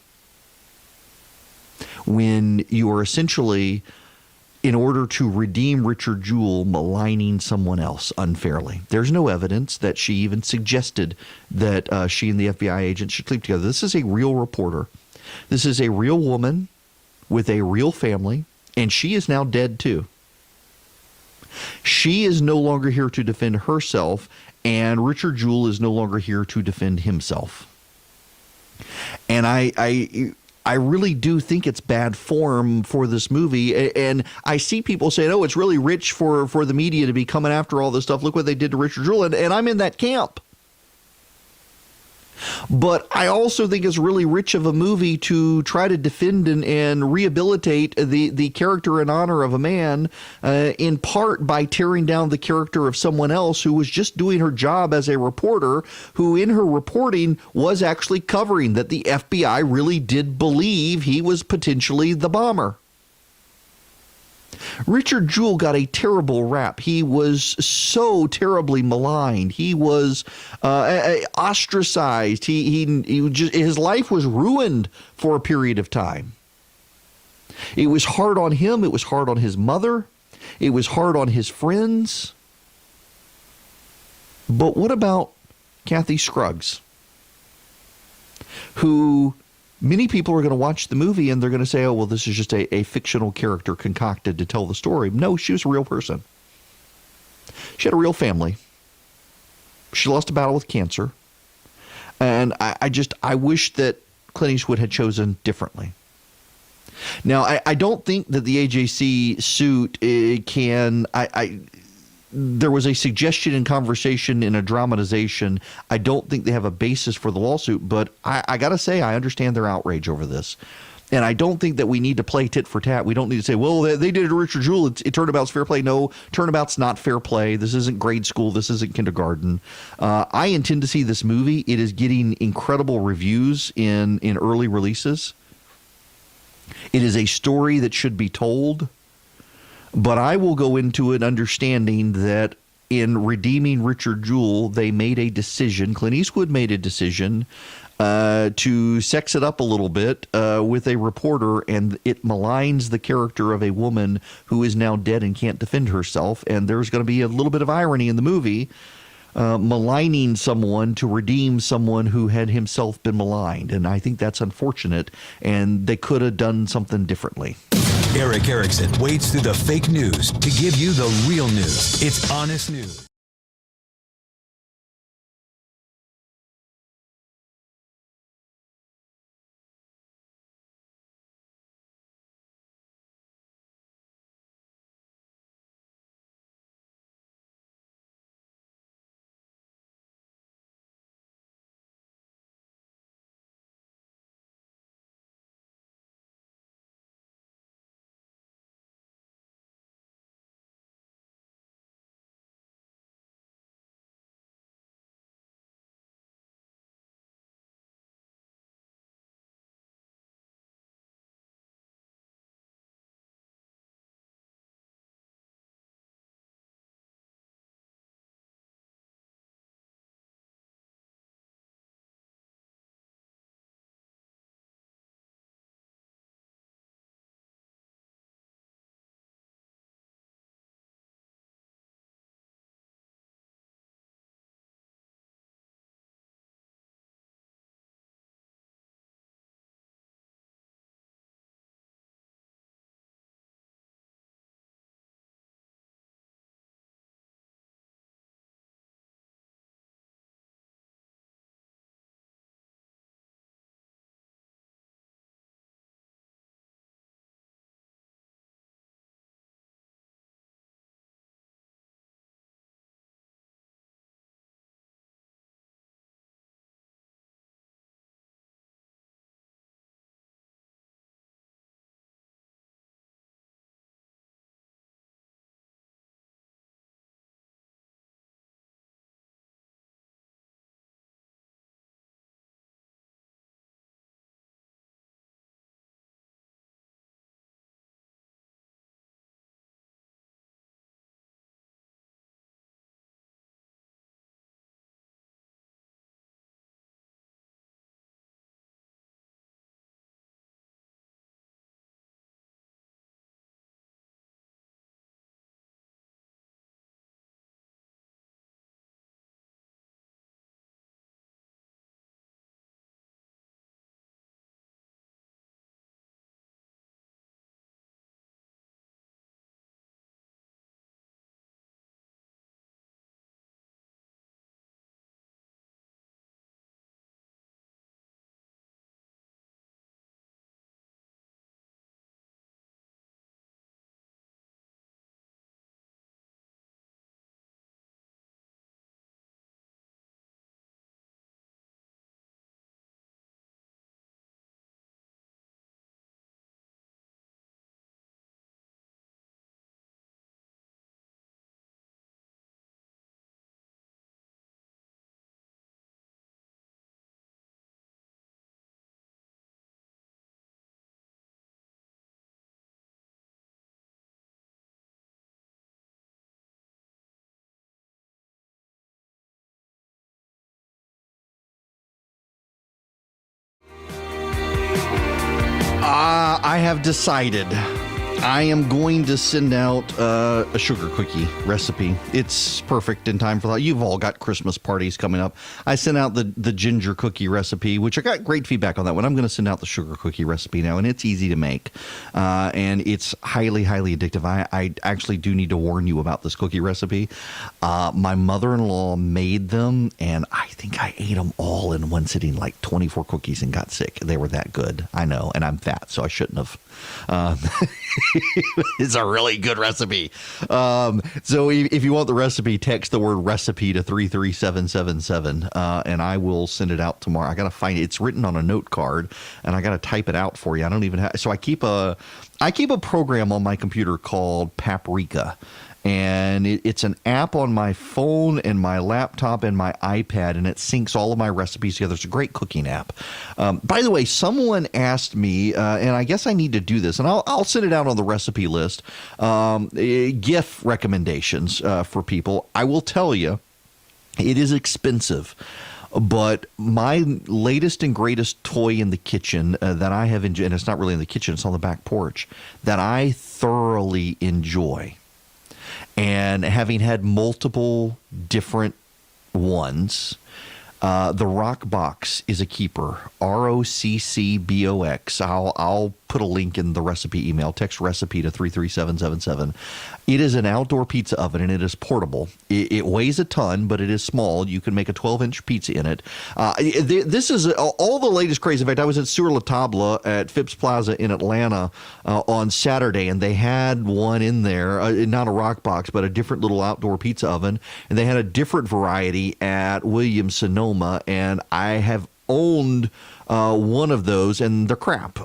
When you are essentially, in order to redeem Richard Jewell, maligning someone else unfairly. There's no evidence that she even suggested that she and the FBI agent should sleep together. This is a real reporter. This is a real woman with a real family, and she is now dead too. She is no longer here to defend herself, and Richard Jewell is no longer here to defend himself. And I really do think it's bad form for this movie. And I see people saying, oh, it's really rich for the media to be coming after all this stuff. Look what they did to Richard Jewell. And I'm in that camp. But I also think it's really rich of a movie to try to defend and rehabilitate the character and honor of a man, in part by tearing down the character of someone else who was just doing her job as a reporter, who in her reporting was actually covering that the FBI really did believe he was potentially the bomber. Richard Jewell got a terrible rap. He was so terribly maligned. He was ostracized. His life was ruined for a period of time. It was hard on him. It was hard on his mother. It was hard on his friends. But what about Kathy Scruggs, who many people are going to watch the movie and they're going to say, oh, well, this is just a fictional character concocted to tell the story. No, she was a real person. She had a real family. She lost a battle with cancer. And I wish that Clint Eastwood had chosen differently. Now, I don't think that the AJC suit can... There was a suggestion in conversation in a dramatization. I don't think they have a basis for the lawsuit, but I got to say, I understand their outrage over this. And I don't think that we need to play tit for tat. We don't need to say, well, they did it to Richard Jewell. Turnabout's fair play. No, turnabout's not fair play. This isn't grade school. This isn't kindergarten. I intend to see this movie. It is getting incredible reviews in early releases. It is a story that should be told. But I will go into it understanding that in redeeming Richard Jewell, they made a decision. Clint Eastwood made a decision to sex it up a little bit with a reporter, and it maligns the character of a woman who is now dead and can't defend herself. And there's going to be a little bit of irony in the movie, maligning someone to redeem someone who had himself been maligned. And I think that's unfortunate, and they could have done something differently. Erick Erickson wades through the fake news to give you the real news. It's honest news. I have decided I am going to send out a sugar cookie recipe. It's perfect in time for that. You've all got Christmas parties coming up. I sent out the ginger cookie recipe, which I got great feedback on that one. I'm going to send out the sugar cookie recipe now, and it's easy to make. And it's highly, highly addictive. I actually do need to warn you about this cookie recipe. My mother-in-law made them, and I think I ate them all in one sitting, like 24 cookies, and got sick. They were that good. I know, and I'm fat, so I shouldn't have. It's a really good recipe. So if you want the recipe, text the word recipe to 33777, and I will send it out tomorrow. I got to find it. It's written on a note card, and I got to type it out for you. I don't even have. So I keep a program on my computer called Paprika. And it's an app on my phone and my laptop and my iPad, and it syncs all of my recipes together. It's a great cooking app. By the way, someone asked me, and I guess I need to do this, and I'll send it out on the recipe list, gift recommendations for people. I will tell you, it is expensive. But my latest and greatest toy in the kitchen that I have enjoyed, and it's not really in the kitchen, it's on the back porch, that I thoroughly enjoy. And having had multiple different ones, the Rock Box is a keeper. ROCCBOX. I'll put a link in the recipe email. Text recipe to 33777. It is an outdoor pizza oven, and it is portable. It weighs a ton, but it is small. You can make a 12-inch pizza in it. This is all the latest craze. In fact, I was at Sur La Table at Phipps Plaza in Atlanta on Saturday, and they had one in there, not a Rock Box, but a different little outdoor pizza oven, and they had a different variety at Williams-Sonoma, and I have owned one of those, and they're crap.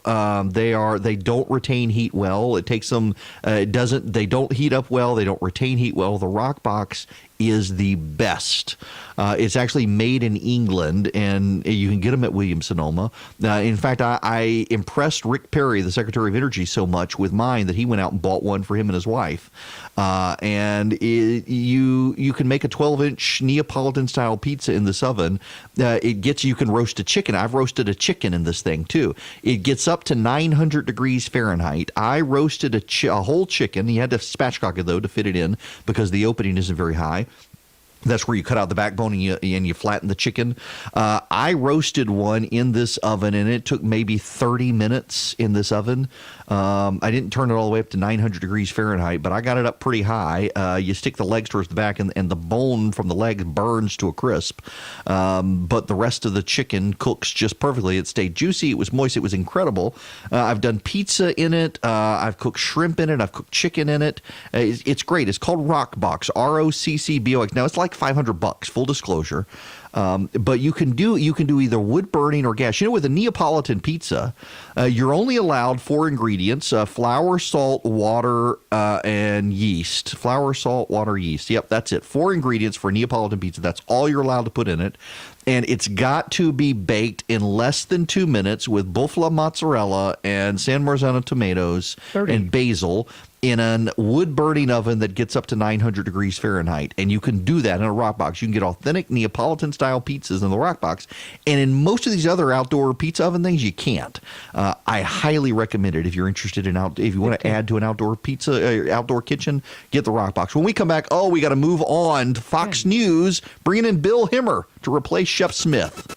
They don't retain heat well. It takes them. They don't heat up well. They don't retain heat well. The Rock Box is the best. It's actually made in England, and you can get them at Williams-Sonoma. In fact, I impressed Rick Perry, the Secretary of Energy, so much with mine that he went out and bought one for him and his wife. You can make a 12-inch Neapolitan-style pizza in this oven. You can roast a chicken. I've roasted a chicken in this thing, too. It gets up to 900 degrees Fahrenheit. I roasted a whole chicken. You had to spatchcock it, though, to fit it in because the opening isn't very high. That's where you cut out the backbone and you flatten the chicken. I roasted one in this oven, and it took maybe 30 minutes in this oven. I didn't turn it all the way up to 900 degrees Fahrenheit, but I got it up pretty high. You stick the legs towards the back, and the bone from the leg burns to a crisp. But the rest of the chicken cooks just perfectly. It stayed juicy. It was moist. It was incredible. I've done pizza in it. I've cooked shrimp in it. I've cooked chicken in it. It's great. It's called Rock Box, ROCCBOX. Now, it's like $500, full disclosure. But you can do either wood burning or gas. With a Neapolitan pizza, you're only allowed 4 ingredients: flour, salt, water, and yeast. Flour, salt, water, yeast. Yep, that's it. 4 ingredients for a Neapolitan pizza. That's all you're allowed to put in it. And it's got to be baked in less than 2 minutes with buffalo mozzarella and San Marzano tomatoes and basil in a wood-burning oven that gets up to 900 degrees Fahrenheit. And you can do that in a Rock Box. You can get authentic Neapolitan-style pizzas in the Rock Box. And in most of these other outdoor pizza oven things, you can't. I highly recommend it if you're interested in if you want to add to an outdoor pizza, outdoor kitchen, get the Rock Box. When we come back, we got to move on to Fox News, bringing in Bill Hemmer to replace Chef Smith.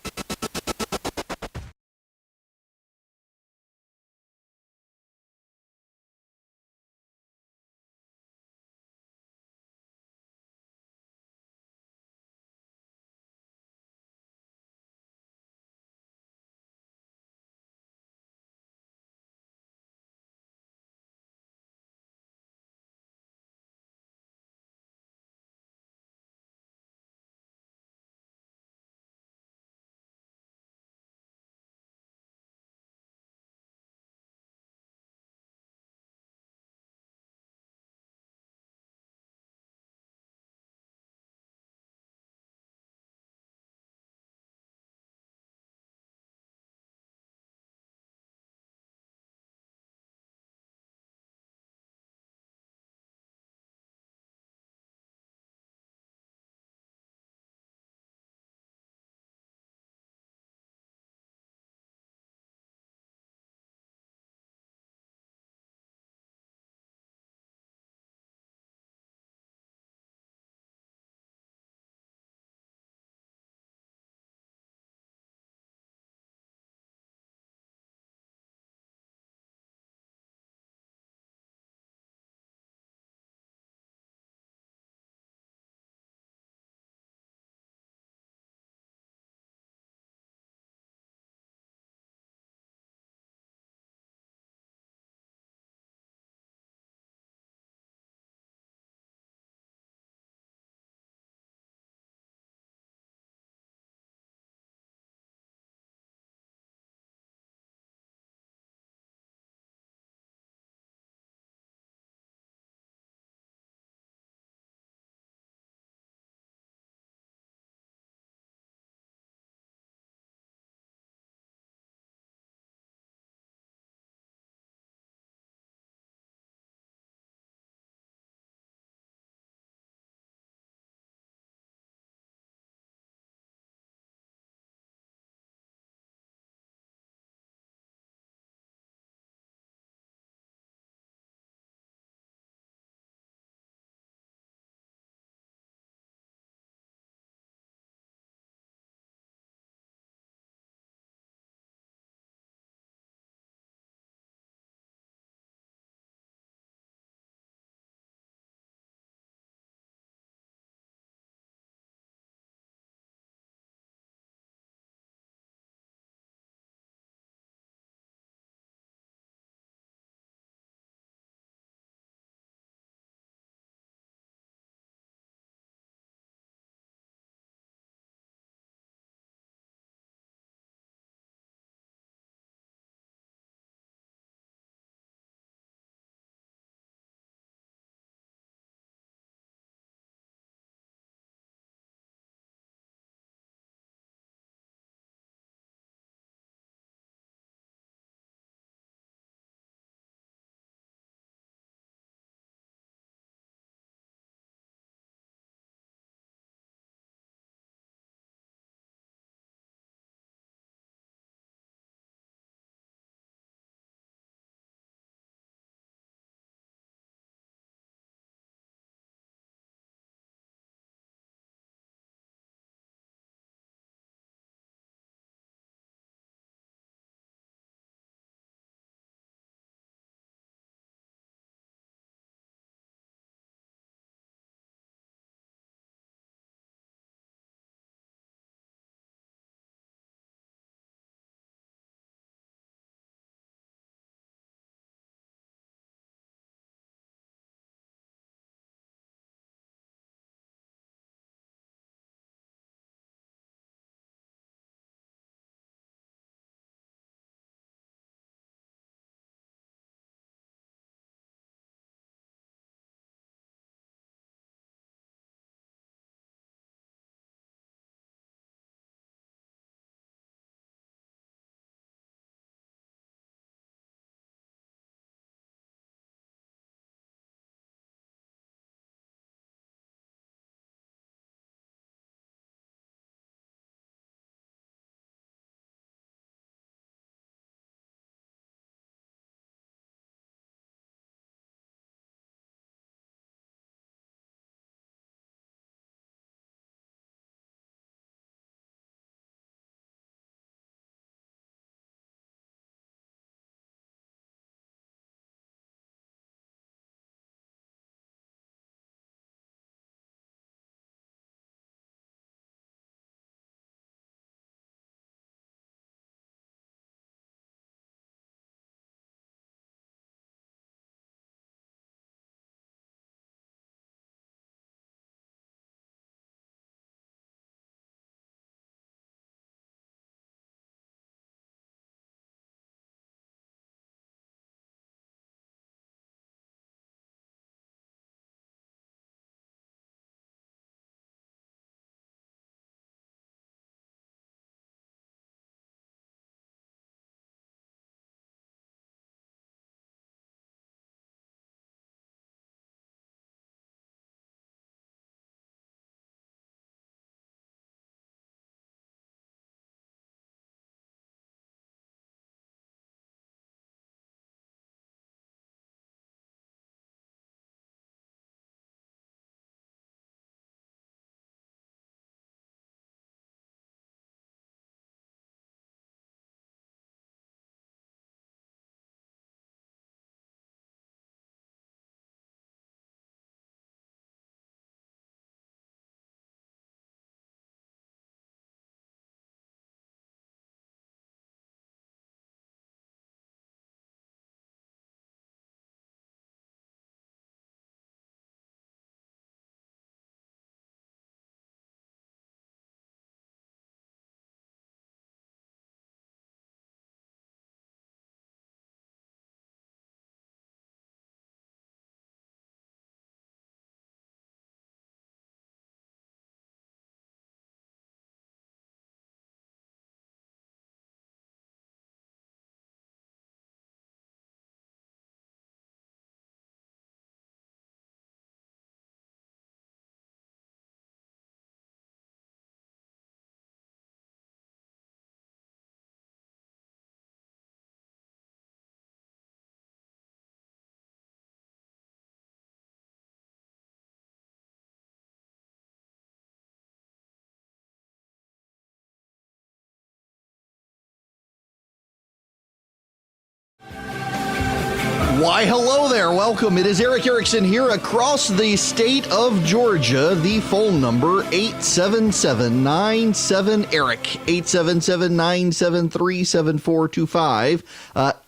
Why, hello there. Welcome. It is Erick Erickson here across the state of Georgia. The phone number, 877-97-ERIC, 877-973-7425.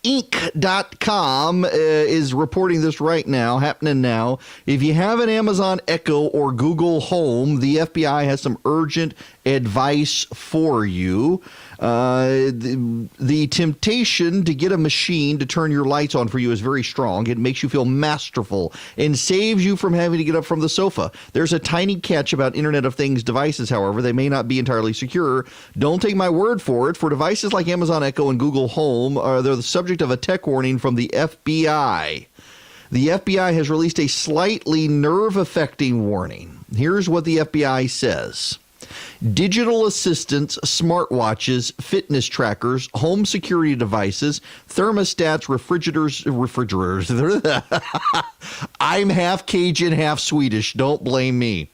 Inc.com is reporting this right now, happening now. If you have an Amazon Echo or Google Home, the FBI has some urgent advice for you. The temptation to get a machine to turn your lights on for you is very strong. It makes you feel masterful and saves you from having to get up from the sofa. There's a tiny catch about Internet of Things devices, however. They may not be entirely secure. Don't take my word for it. For devices like Amazon Echo and Google Home, they're the subject of a tech warning from the FBI. The FBI has released a slightly nerve-affecting warning. Here's what the FBI says. Digital assistants, smartwatches, fitness trackers, home security devices, thermostats, refrigerators. I'm half Cajun, half Swedish. Don't blame me.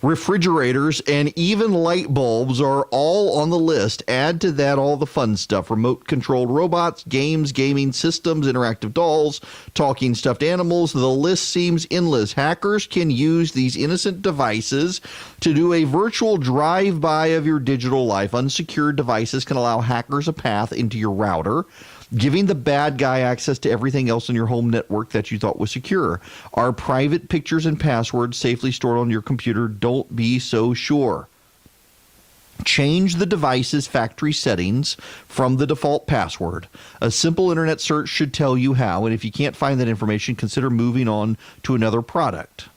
Refrigerators and even light bulbs are all on the list. Add to that all the fun stuff. Remote-controlled robots, games, gaming systems, interactive dolls, talking stuffed animals. The list seems endless. Hackers can use these innocent devices to do a virtual drive-by of your digital life. Unsecured devices can allow hackers a path into your router, giving the bad guy access to everything else in your home network that you thought was secure. Are private pictures and passwords safely stored on your computer? Don't be so sure. Change the device's factory settings from the default password. A simple internet search should tell you how, and if you can't find that information, consider moving on to another product.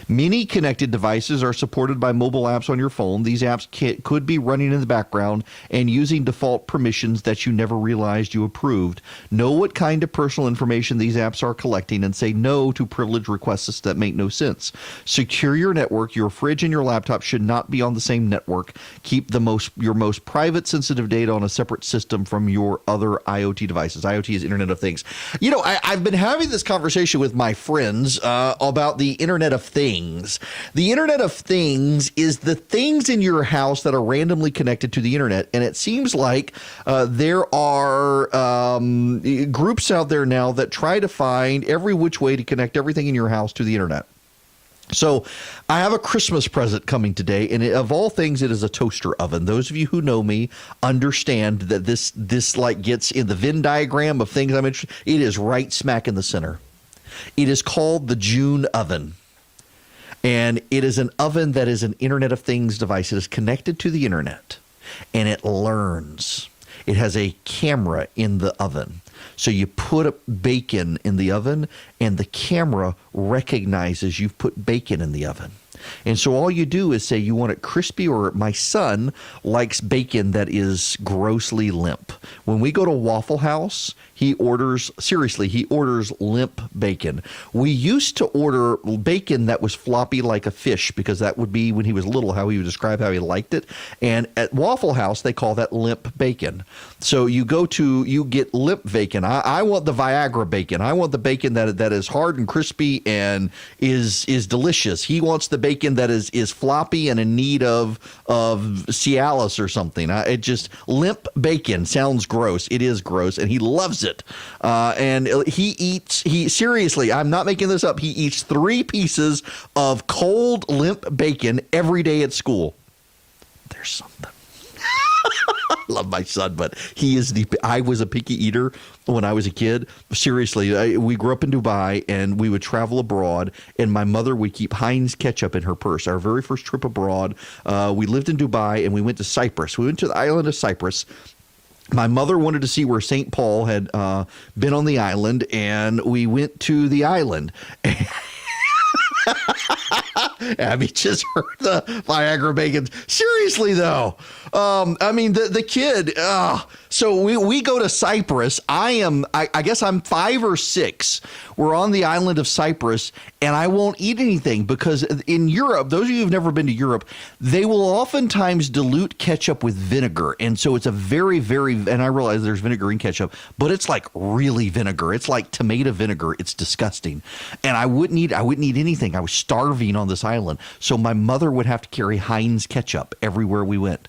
Many connected devices are supported by mobile apps on your phone. These apps could be running in the background and using default permissions that you never realized you approved. Know what kind of personal information these apps are collecting and say no to privilege requests that make no sense. Secure your network. Your fridge and your laptop should not be on the same network. Keep your most private sensitive data on a separate system from your other IoT devices. IoT is Internet of Things. You know, I've been having this conversation with my friends about the Internet of Things. The Internet of Things is the things in your house that are randomly connected to the internet, and it seems like there are groups out there now that try to find every which way to connect everything in your house to the internet. So I have a Christmas present coming today, and of all things, it is a toaster oven. Those of you who know me understand that this like gets in the Venn diagram of things I'm interested in. It is right smack in the center. It is called the June oven. And it is an oven that is an Internet of Things device. It is connected to the internet, and it learns. It has a camera in the oven. So you put bacon in the oven, and the camera recognizes you've put bacon in the oven. And so all you do is say you want it crispy, or my son likes bacon that is grossly limp. When we go to Waffle House, he orders limp bacon. We used to order bacon that was floppy like a fish, because that would be, when he was little, how he would describe how he liked it. And at Waffle House, they call that limp bacon. So you get limp bacon. I want the Viagra bacon. I want the bacon that is hard and crispy and is delicious. He wants the bacon that is floppy and in need of Cialis or something. Limp bacon sounds gross. It is gross, and he loves it. And seriously, I'm not making this up. He eats 3 pieces of cold limp bacon every day at school. There's something. I love my son, but I was a picky eater when I was a kid. Seriously, we grew up in Dubai, and we would travel abroad, and my mother would keep Heinz ketchup in her purse. Our very first trip abroad, we lived in Dubai, and we went to Cyprus. We went to the island of Cyprus. My mother wanted to see where St. Paul had been on the island, and we went to the island. Abby just heard the Viagra bacon. Seriously, though. The kid. So we go to Cyprus. I guess I'm 5 or 6. We're on the island of Cyprus, and I won't eat anything because in Europe, those of you who've never been to Europe, they will oftentimes dilute ketchup with vinegar. And so it's a very, very, and I realize there's vinegar in ketchup, but it's like really vinegar. It's like tomato vinegar. It's disgusting. And I wouldn't eat anything. I was starving on this island. So my mother would have to carry Heinz ketchup everywhere we went.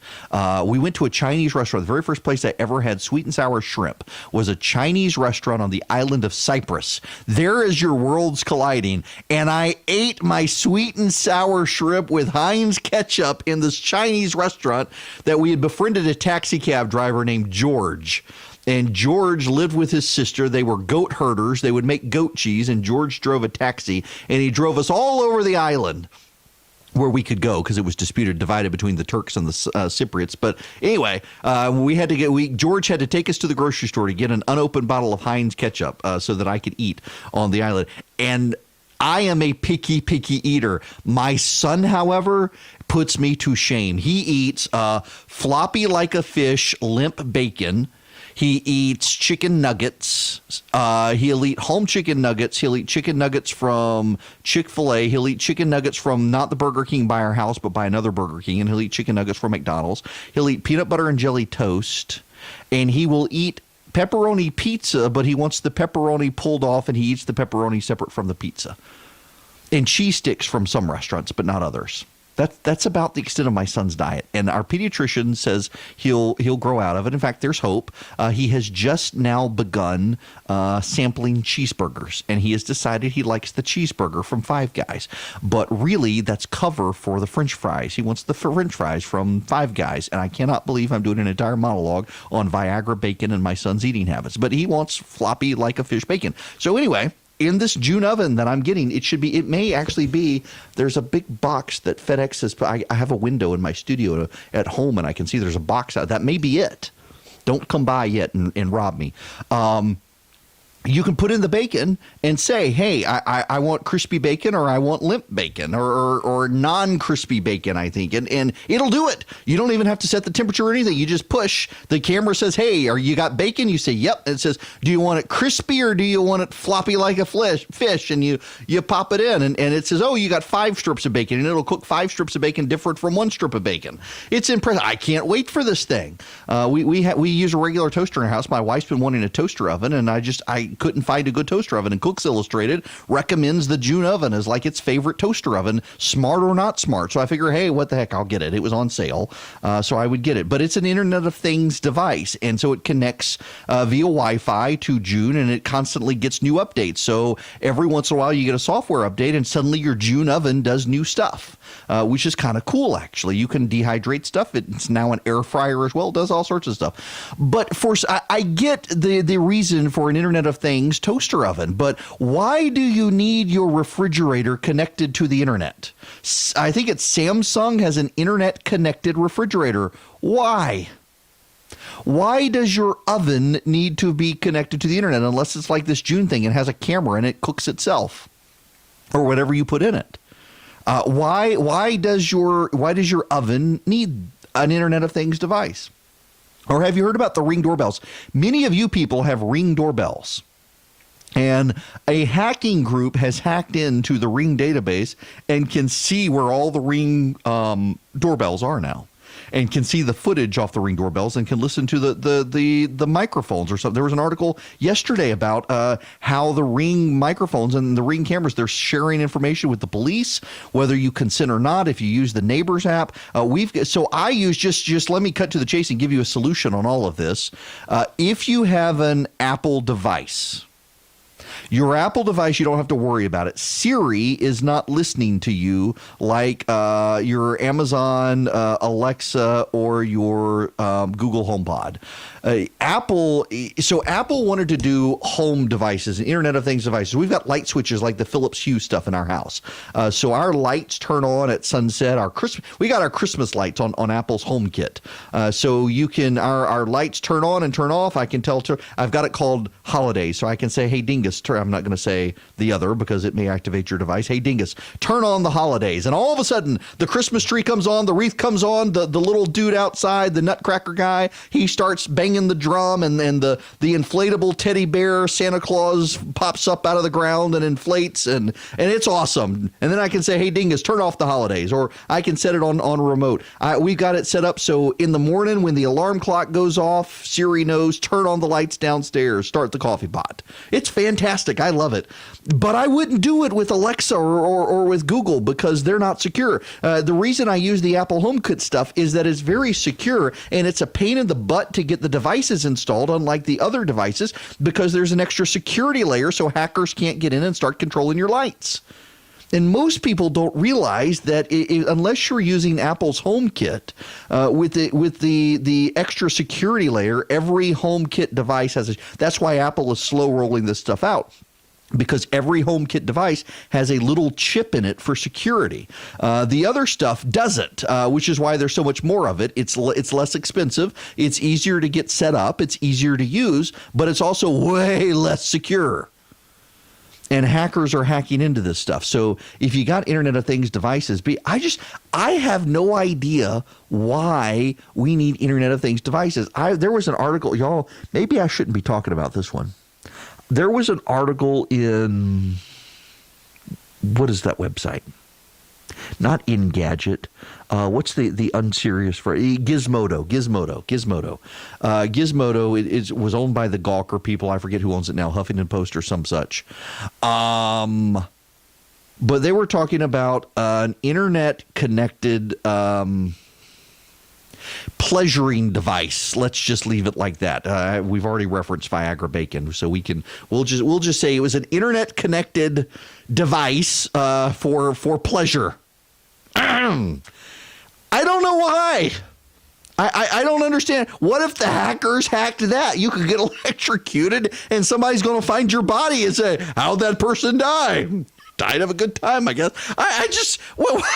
We went to a Chinese restaurant. The very first place I ever ever had sweet and sour shrimp was a Chinese restaurant on the island of Cyprus. There is your worlds colliding. And I ate my sweet and sour shrimp with Heinz ketchup in this Chinese restaurant that we had befriended a taxi cab driver named George. And George lived with his sister. They were goat herders. They would make goat cheese, and George drove a taxi, and he drove us all over the island where we could go because it was divided between the Turks and the Cypriots. But anyway, George had to take us to the grocery store to get an unopened bottle of Heinz ketchup so that I could eat on the island. And I am a picky eater. My son, however, puts me to shame. He eats floppy like a fish, limp bacon. He eats chicken nuggets. He'll eat home chicken nuggets. He'll eat chicken nuggets from Chick-fil-A. He'll eat chicken nuggets from not the Burger King by our house, but by another Burger King. And he'll eat chicken nuggets from McDonald's. He'll eat peanut butter and jelly toast. And he will eat pepperoni pizza, but he wants the pepperoni pulled off, and he eats the pepperoni separate from the pizza. And cheese sticks from some restaurants, but not others. That's about the extent of my son's diet, and our pediatrician says he'll grow out of it. In fact, there's hope. He has just now begun sampling cheeseburgers, and he has decided he likes the cheeseburger from Five Guys. But really, that's cover for the French fries. He wants the French fries from Five Guys, and I cannot believe I'm doing an entire monologue on Viagra bacon and my son's eating habits. But he wants floppy like a fish bacon. So anyway, in this June oven that I'm getting, it may actually be, there's a big box that FedEx has, I have a window in my studio at home, and I can see there's a box out. That may be it. Don't come by yet and rob me. You can put in the bacon and say, hey, I want crispy bacon, or I want limp bacon, or non-crispy bacon, I think. And it'll do it. You don't even have to set the temperature or anything. You just push. The camera says, hey, you got bacon? You say, yep. And it says, do you want it crispy, or do you want it floppy like a fish? And you pop it in, and it says, oh, you got 5 strips of bacon, and it'll cook 5 strips of bacon different from 1 strip of bacon. It's impressive. I can't wait for this thing. We use a regular toaster in our house. My wife's been wanting a toaster oven, and I couldn't find a good toaster oven, and Cooks Illustrated recommends the June oven as like its favorite toaster oven, smart or not smart. So I figure, hey, what the heck, I'll get it. It was on sale, so I would get it. But it's an Internet of Things device, and so it connects via Wi-Fi to June, and it constantly gets new updates. So every once in a while you get a software update, and suddenly your June oven does new stuff, which is kind of cool, actually. You can dehydrate stuff. It's now an air fryer as well. It does all sorts of stuff. But I get the reason for an Internet of Things toaster oven, but why do you need your refrigerator connected to the internet? I think it's Samsung has an internet connected refrigerator. Why? Why does your oven need to be connected to the internet unless it's like this June thing and has a camera and it cooks itself or whatever you put in it? Why does your oven need an Internet of Things device? Or have you heard about the Ring doorbells? Many of you people have Ring doorbells. And a hacking group has hacked into the Ring database and can see where all the Ring doorbells are now, and can see the footage off the Ring doorbells, and can listen to the microphones or something. There was an article yesterday about how the Ring microphones and the Ring cameras, they're sharing information with the police, whether you consent or not, if you use the Neighbors app. So I use, just let me cut to the chase and give you a solution on all of this. If you have an Apple device, your Apple device, you don't have to worry about it. Siri is not listening to you like your Amazon Alexa or your Google HomePod. Apple wanted to do home devices and Internet of Things devices. We've got light switches like the Philips Hue stuff in our house. So our lights turn on at sunset. We got our Christmas lights on Apple's HomeKit. So you can, our lights turn on and turn off. I can tell, I've got it called Holidays. So I can say, hey, Dingus, I'm not going to say the other because it may activate your device. Hey, Dingus, turn on the Holidays. And all of a sudden, the Christmas tree comes on, the wreath comes on, the little dude outside, the Nutcracker guy, he starts banging the drum, and the inflatable teddy bear Santa Claus pops up out of the ground and inflates, and it's awesome. And then I can say, hey, Dingus, turn off the Holidays, or I can set it on a remote. We've got it set up so in the morning when the alarm clock goes off, Siri knows, turn on the lights downstairs, start the coffee pot. It's fantastic. fantastic. I love it. But I wouldn't do it with Alexa or with Google because they're not secure. The reason I use the Apple HomeKit stuff is that it's very secure, and it's a pain in the butt to get the devices installed, unlike the other devices, because there's an extra security layer so hackers can't get in and start controlling your lights. And most people don't realize that unless you're using Apple's HomeKit with the extra security layer, every HomeKit device has that's why Apple is slow rolling this stuff out. Because every HomeKit device has a little chip in it for security. The other stuff doesn't, which is why there's so much more of it. It's less expensive. It's easier to get set up. It's easier to use, but it's also way less secure. And hackers are hacking into this stuff. So if you got Internet of Things devices, I have no idea why we need Internet of Things devices. There was an article, y'all, maybe I shouldn't be talking about this one. There was an article in, what is that website? Not Engadget. What's the unserious phrase? Gizmodo. Gizmodo it was owned by the Gawker people. I forget who owns it now, Huffington Post or some such. But they were talking about an internet-connected pleasuring device. Let's just leave it like that. We've already referenced Viagra Bacon, so we'll just say it was an internet-connected device for pleasure. I don't know why. I don't understand. What if the hackers hacked that? You could get electrocuted and somebody's going to find your body and say, how'd that person die? Died of a good time, I guess. I just... Well, I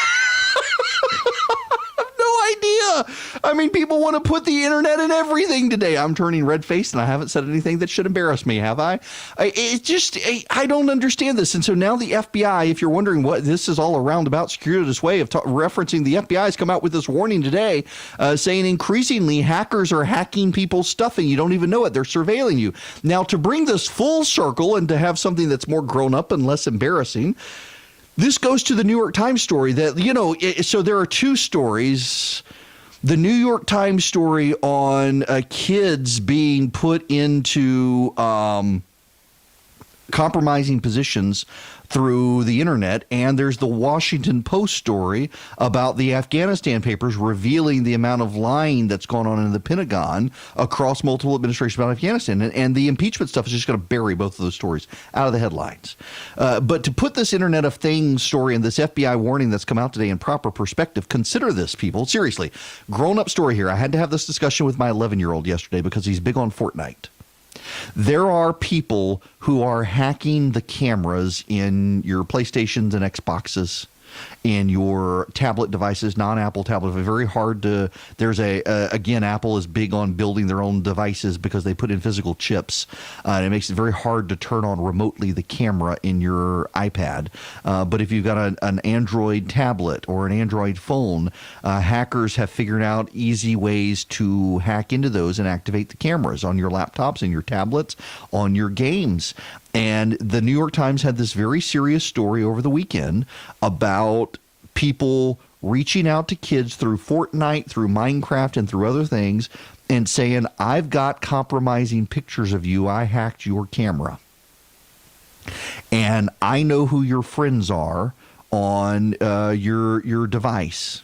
have no idea. I mean, people want to put the internet in everything today. I'm turning red-faced and I haven't said anything that should embarrass me, have I? I don't understand this. And so now the FBI, if you're wondering what this is all a roundabout circuitous way of referencing, the FBI has come out with this warning today saying increasingly hackers are hacking people's stuff and you don't even know it. They're surveilling you. Now, to bring this full circle and to have something that's more grown up and less embarrassing, this goes to the New York Times story that, so there are two stories. The New York Times story on kids being put into compromising positions through the internet, and there's the Washington Post story about the Afghanistan papers revealing the amount of lying that's gone on in the Pentagon across multiple administrations about Afghanistan. And the impeachment stuff is just going to bury both of those stories out of the headlines. But to put this Internet of Things story and this FBI warning that's come out today in proper perspective, consider this, people. Seriously, grown-up story here. I had to have this discussion with my 11-year-old yesterday because he's big on Fortnite. There are people who are hacking the cameras in your PlayStations and Xboxes, in your tablet devices, non-Apple tablets. Very hard to, again, Apple is big on building their own devices because they put in physical chips. And it makes it very hard to turn on remotely the camera in your iPad. But if you've got an Android tablet or an Android phone, hackers have figured out easy ways to hack into those and activate the cameras on your laptops and your tablets, on your games. And the New York Times had this very serious story over the weekend about people reaching out to kids through Fortnite, through Minecraft, and through other things, and saying, I've got compromising pictures of you. I hacked your camera. And I know who your friends are on your device.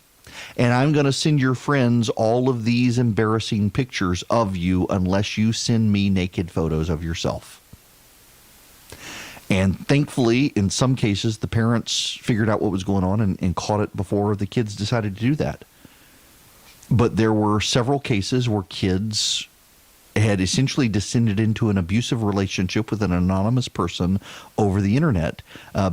And I'm going to send your friends all of these embarrassing pictures of you unless you send me naked photos of yourself. And thankfully, in some cases, the parents figured out what was going on and caught it before the kids decided to do that. But there were several cases where kids had essentially descended into an abusive relationship with an anonymous person over the internet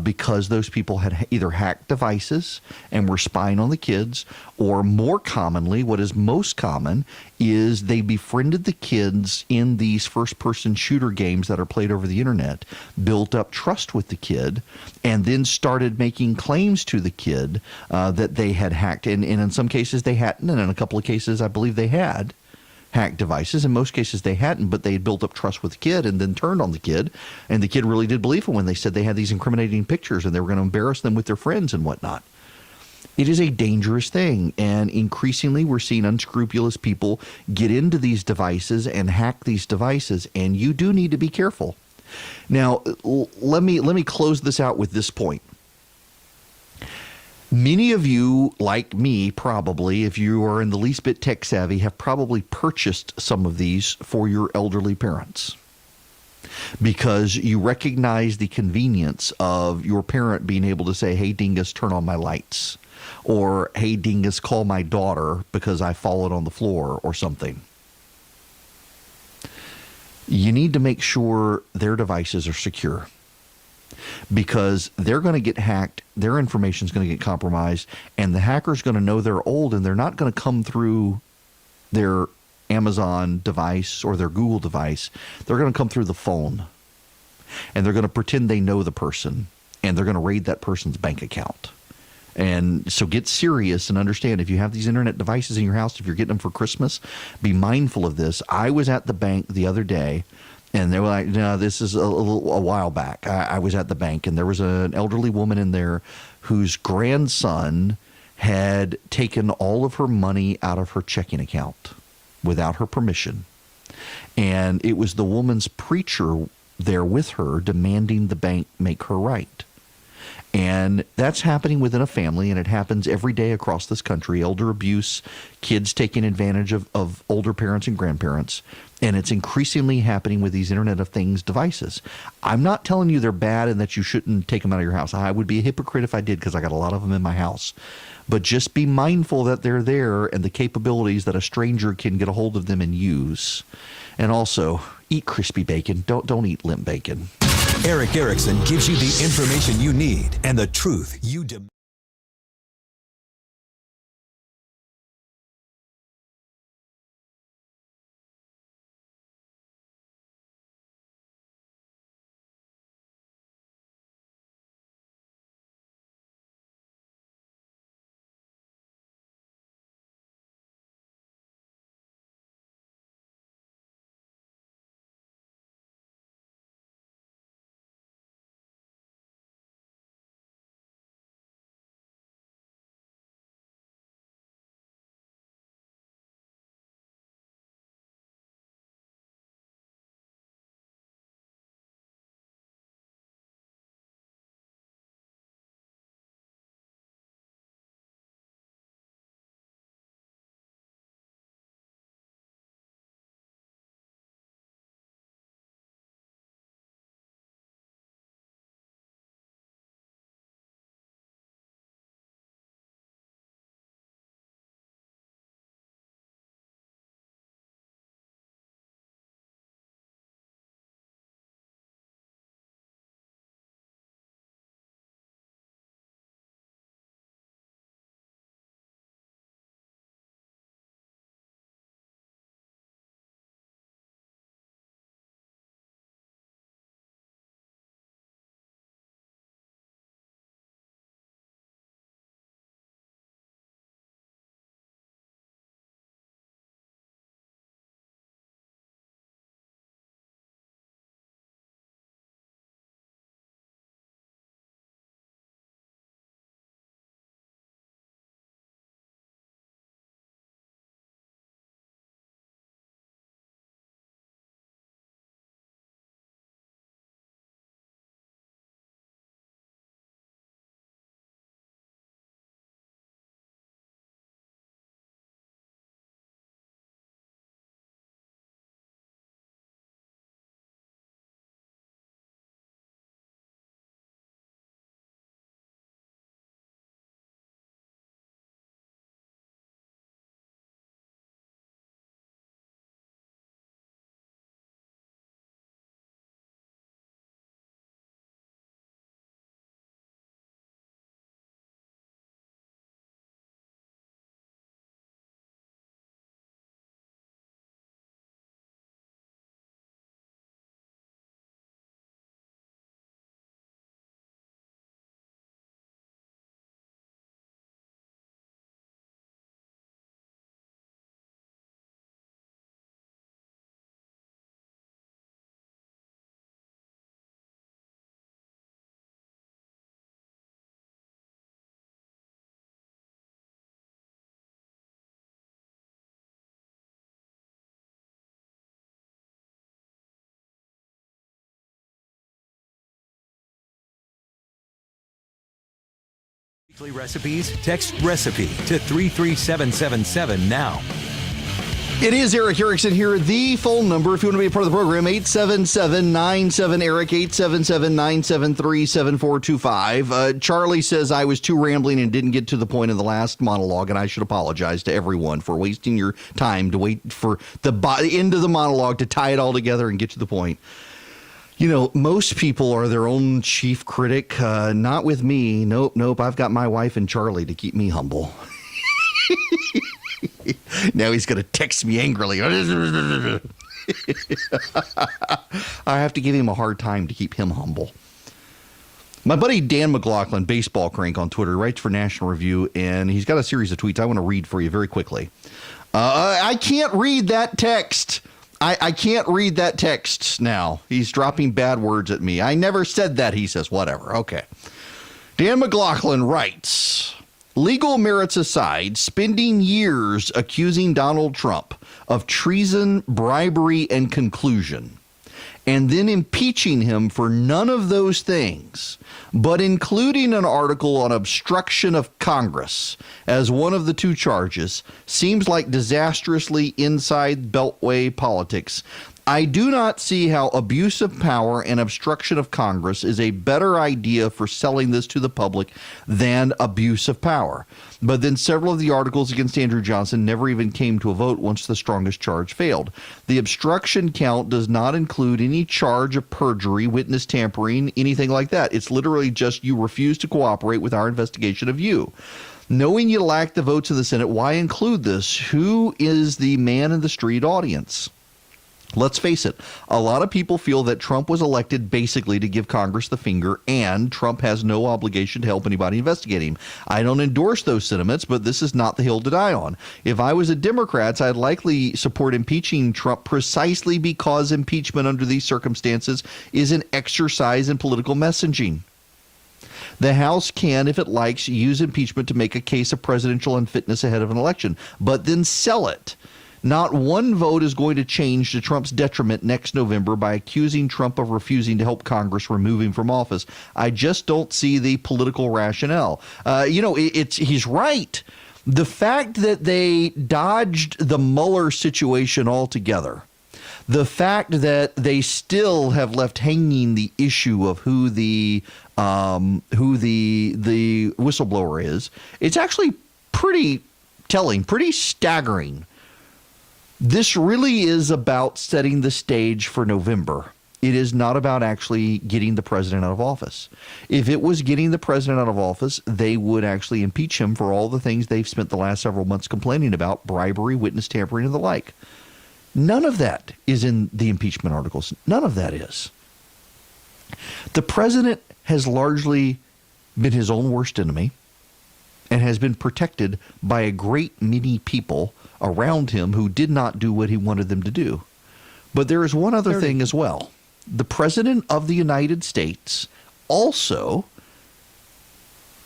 because those people had either hacked devices and were spying on the kids, or more commonly, what is most common, is they befriended the kids in these first-person shooter games that are played over the internet, built up trust with the kid, and then started making claims to the kid that they had hacked. And in some cases they hadn't, and in a couple of cases I believe they had hacked devices. In most cases they hadn't, but they had built up trust with the kid and then turned on the kid, and the kid really did believe them when they said they had these incriminating pictures and they were going to embarrass them with their friends and whatnot. It is a dangerous thing, and increasingly we're seeing unscrupulous people get into these devices and hack these devices, and you do need to be careful. Now, let me close this out with this point. Many of you, like me, probably, if you are in the least bit tech savvy, have probably purchased some of these for your elderly parents because you recognize the convenience of your parent being able to say, hey, Dingus, turn on my lights, or hey, Dingus, call my daughter because I fallen on the floor or something. You need to make sure their devices are secure, because they're going to get hacked, their information is going to get compromised, and the hacker's going to know they're old, and they're not going to come through their Amazon device or their Google device. They're going to come through the phone, and they're going to pretend they know the person, and they're going to raid that person's bank account. And so get serious and understand, if you have these internet devices in your house, if you're getting them for Christmas, be mindful of this. I was at the bank the other day, and they were like, no, this is a while back. I was at the bank, and there was an elderly woman in there whose grandson had taken all of her money out of her checking account without her permission. And it was the woman's preacher there with her demanding the bank make her right. And that's happening within a family, and it happens every day across this country. Elder abuse, kids taking advantage of older parents and grandparents, and it's increasingly happening with these Internet of Things devices. I'm not telling you they're bad and that you shouldn't take them out of your house. I would be a hypocrite if I did, because I got a lot of them in my house. But just be mindful that they're there and the capabilities that a stranger can get a hold of them and use. And also, eat crispy bacon. Don't eat limp bacon. Erick Erickson gives you the information you need and the truth you demand. Recipes? Text recipe to 33777 now. It is Erick Erickson here. The phone number, if you want to be a part of the program, 877-97-ERIC, 877-973-7425. Charlie says I was too rambling and didn't get to the point of the last monologue, and I should apologize to everyone for wasting your time to wait for the end of the monologue to tie it all together and get to the point. You know, most people are their own chief critic. Not with me. Nope. I've got my wife and Charlie to keep me humble. Now he's going to text me angrily. I have to give him a hard time to keep him humble. My buddy Dan McLaughlin, Baseball Crank on Twitter, writes for National Review, and he's got a series of tweets I want to read for you very quickly. I can't read that text. I can't read that text now. He's dropping bad words at me. I never said that, he says. Whatever. Okay. Dan McLaughlin writes, legal merits aside, spending years accusing Donald Trump of treason, bribery, and collusion, and then impeaching him for none of those things, but including an article on obstruction of Congress as one of the two charges, seems like disastrously inside beltway politics. I do not see how abuse of power and obstruction of Congress is a better idea for selling this to the public than abuse of power. But then several of the articles against Andrew Johnson never even came to a vote once the strongest charge failed. The obstruction count does not include any charge of perjury, witness tampering, anything like that. It's literally just you refuse to cooperate with our investigation of you. Knowing you lack the votes in the Senate, why include this? Who is the man in the street audience? Let's face it, a lot of people feel that Trump was elected basically to give Congress the finger, and Trump has no obligation to help anybody investigate him. I don't endorse those sentiments, but this is not the hill to die on. If I was a Democrat, I'd likely support impeaching Trump precisely because impeachment under these circumstances is an exercise in political messaging. The House can, if it likes, use impeachment to make a case of presidential unfitness ahead of an election, but then sell it. Not one vote is going to change to Trump's detriment next November by accusing Trump of refusing to help Congress remove him from office. I just don't see the political rationale. He's right. The fact that they dodged the Mueller situation altogether, the fact that they still have left hanging the issue of who the whistleblower is, it's actually pretty telling, pretty staggering. This really is about setting the stage for November. It is not about actually getting the president out of office. If it was getting the president out of office, they would actually impeach him for all the things they've spent the last several months complaining about, bribery, witness tampering, and the like. None of that is in the impeachment articles. None of that is. The president has largely been his own worst enemy and has been protected by a great many people around him who did not do what he wanted them to do. But there is one other thing as well. The president of the United States also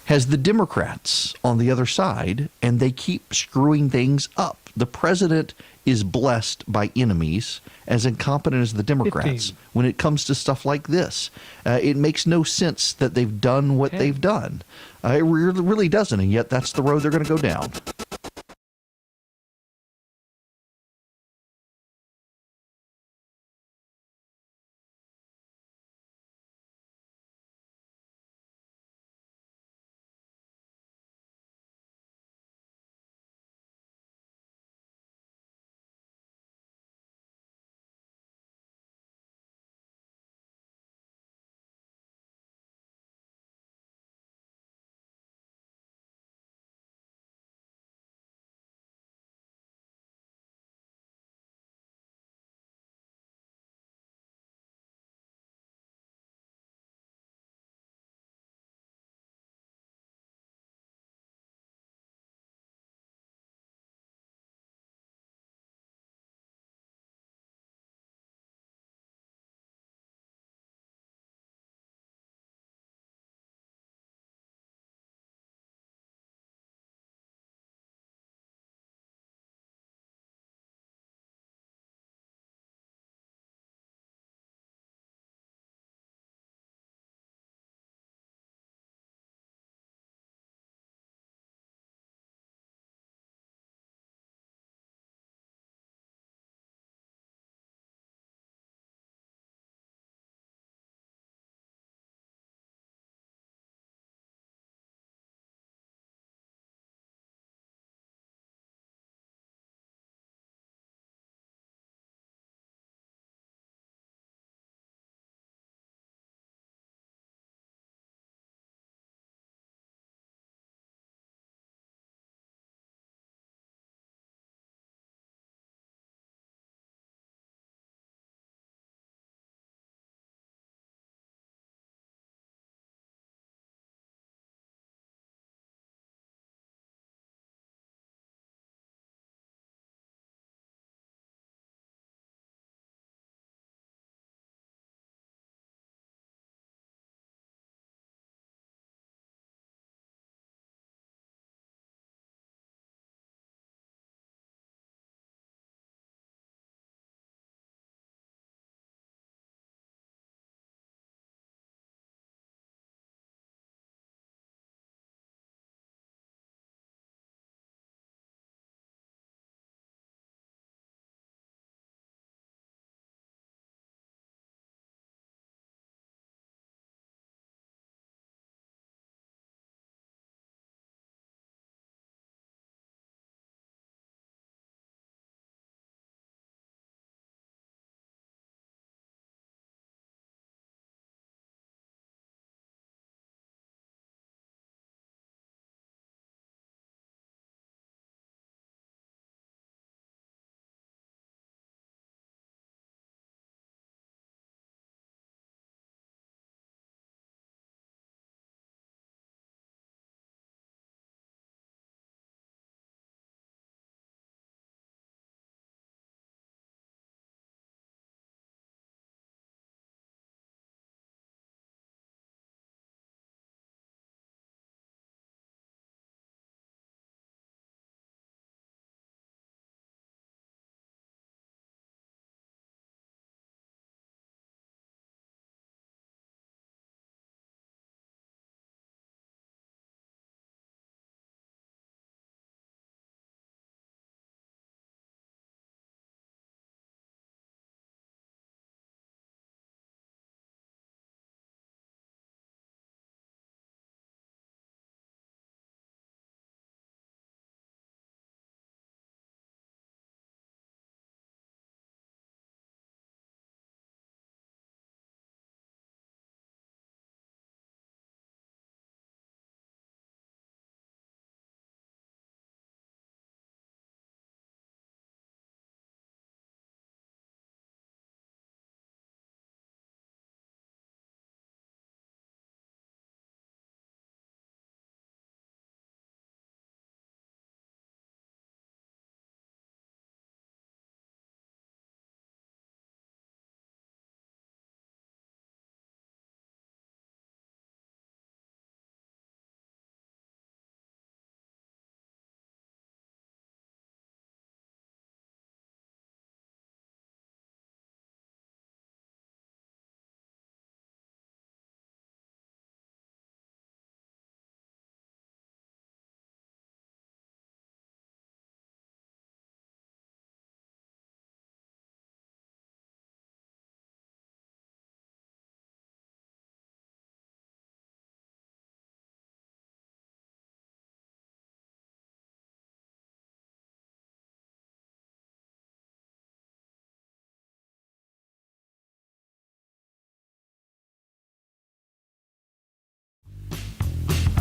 has the Democrats on the other side, and they keep screwing things up. The president is blessed by enemies as incompetent as the Democrats when it comes to stuff like this. It makes no sense that they've done what they've done. It really doesn't, and yet that's the road they're going to go down.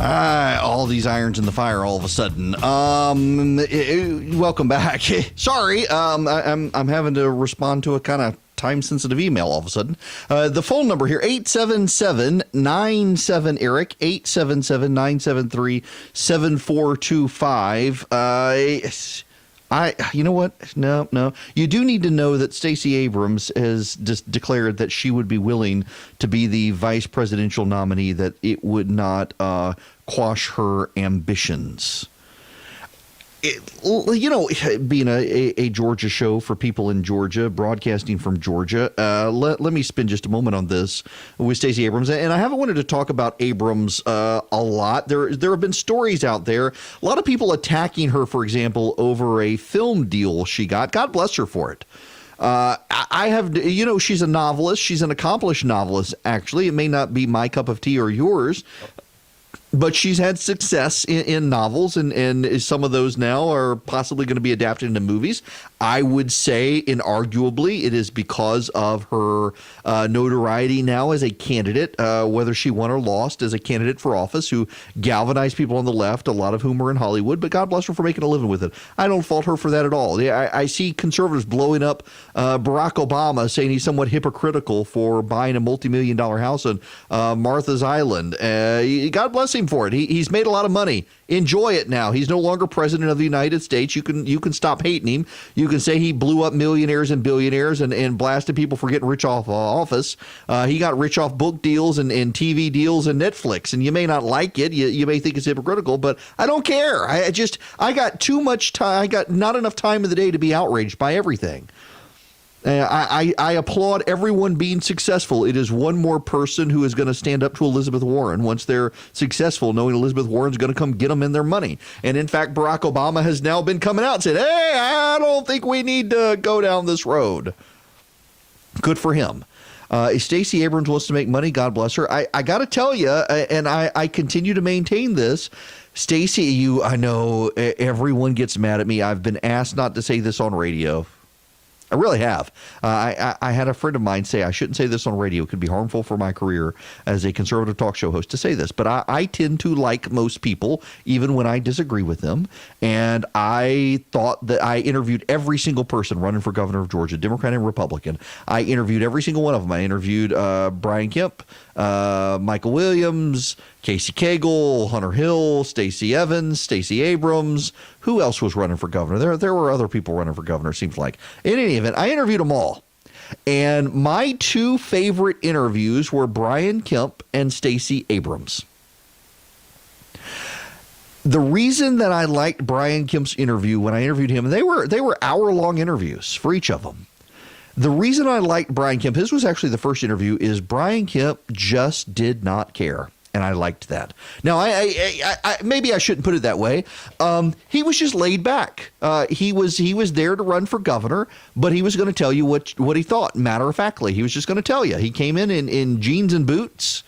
All these irons in the fire all of a sudden. Welcome back. Sorry, I'm having to respond to a kind of time-sensitive email all of a sudden. The phone number here, 877-97-ERIC, 877-973-7425. You know what? No. You do need to know that Stacey Abrams has just declared that she would be willing to be the vice presidential nominee, that it would not quash her ambitions. Being a Georgia show for people in Georgia, broadcasting from Georgia, let me spend just a moment on this with Stacey Abrams. And I haven't wanted to talk about Abrams a lot. There have been stories out there, a lot of people attacking her, for example, over a film deal she got. God bless her for it. She's a novelist. She's an accomplished novelist, actually. It may not be my cup of tea or yours, but she's had success in novels, and some of those now are possibly going to be adapted into movies. I would say, inarguably, it is because of her notoriety now as a candidate, whether she won or lost as a candidate for office, who galvanized people on the left, a lot of whom are in Hollywood, but God bless her for making a living with it. I don't fault her for that at all. I see conservatives blowing up Barack Obama, saying he's somewhat hypocritical for buying a multi-million-dollar house on Martha's Island. God bless him for it. He's made a lot of money. Enjoy it now. He's no longer president of the United States. You can stop hating him. You can say he blew up millionaires and billionaires and blasted people for getting rich off office. He got rich off book deals and TV deals and Netflix. And you may not like it. You may think it's hypocritical, but I don't care. I got too much time. I got not enough time of the day to be outraged by everything. I applaud everyone being successful. It is one more person who is going to stand up to Elizabeth Warren once they're successful, knowing Elizabeth Warren's going to come get them in their money. And in fact, Barack Obama has now been coming out and said, hey, I don't think we need to go down this road. Good for him. If Stacey Abrams wants to make money, God bless her. I got to tell you, and I continue to maintain this, Stacey, I know everyone gets mad at me. I've been asked not to say this on radio. I really have. I had a friend of mine say I shouldn't say this on radio. It could be harmful for my career as a conservative talk show host to say this. But I tend to like most people, even when I disagree with them. And I thought that I interviewed every single person running for governor of Georgia, Democrat and Republican. I interviewed every single one of them. I interviewed Brian Kemp, Michael Williams, Casey Cagle, Hunter Hill, Stacey Evans, Stacey Abrams. Who else was running for governor? There were other people running for governor, seems like. In any event, I interviewed them all. And my two favorite interviews were Brian Kemp and Stacey Abrams. The reason that I liked Brian Kemp's interview when I interviewed him, they were hour-long interviews for each of them. The reason I liked Brian Kemp, his was actually the first interview, is Brian Kemp just did not care. And I liked that. Now, I maybe I shouldn't put it that way. He was just laid back. He was there to run for governor, but he was going to tell you what he thought, matter-of-factly. He was just going to tell you. He came in jeans and boots,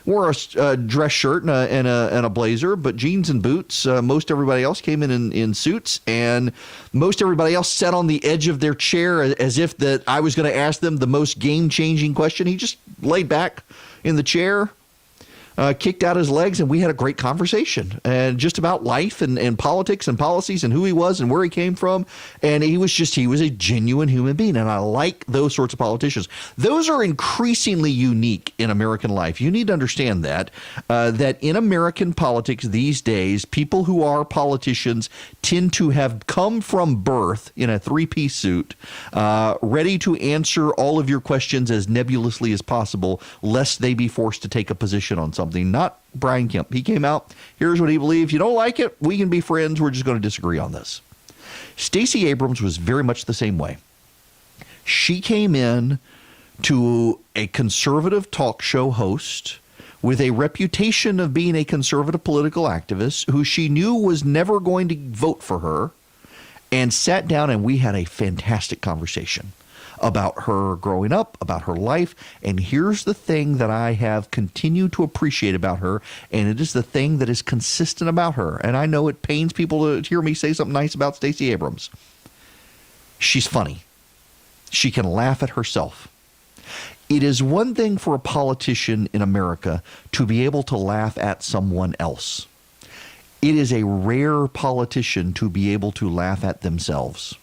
wore a dress shirt and a blazer, but jeans and boots. Most everybody else came in suits, and most everybody else sat on the edge of their chair as if that I was going to ask them the most game-changing question. He just laid back in the chair, kicked out his legs, and we had a great conversation and just about life and politics and policies and who he was and where he came from. And he was a genuine human being. And I like those sorts of politicians. Those are increasingly unique in American life. You need to understand that in American politics these days, people who are politicians tend to have come from birth in a three-piece suit, ready to answer all of your questions as nebulously as possible, lest they be forced to take a position on something. Not Brian Kemp. He came out, here's what he believes. You don't like it, we can be friends. We're just going to disagree on this. Stacey Abrams was very much the same way. She came in to a conservative talk show host with a reputation of being a conservative political activist who she knew was never going to vote for her, and sat down and we had a fantastic conversation about her growing up, about her life. And here's the thing that I have continued to appreciate about her, and it is the thing that is consistent about her. And I know it pains people to hear me say something nice about Stacey Abrams. She's funny. She can laugh at herself. It is one thing for a politician in America to be able to laugh at someone else. It is a rare politician to be able to laugh at themselves.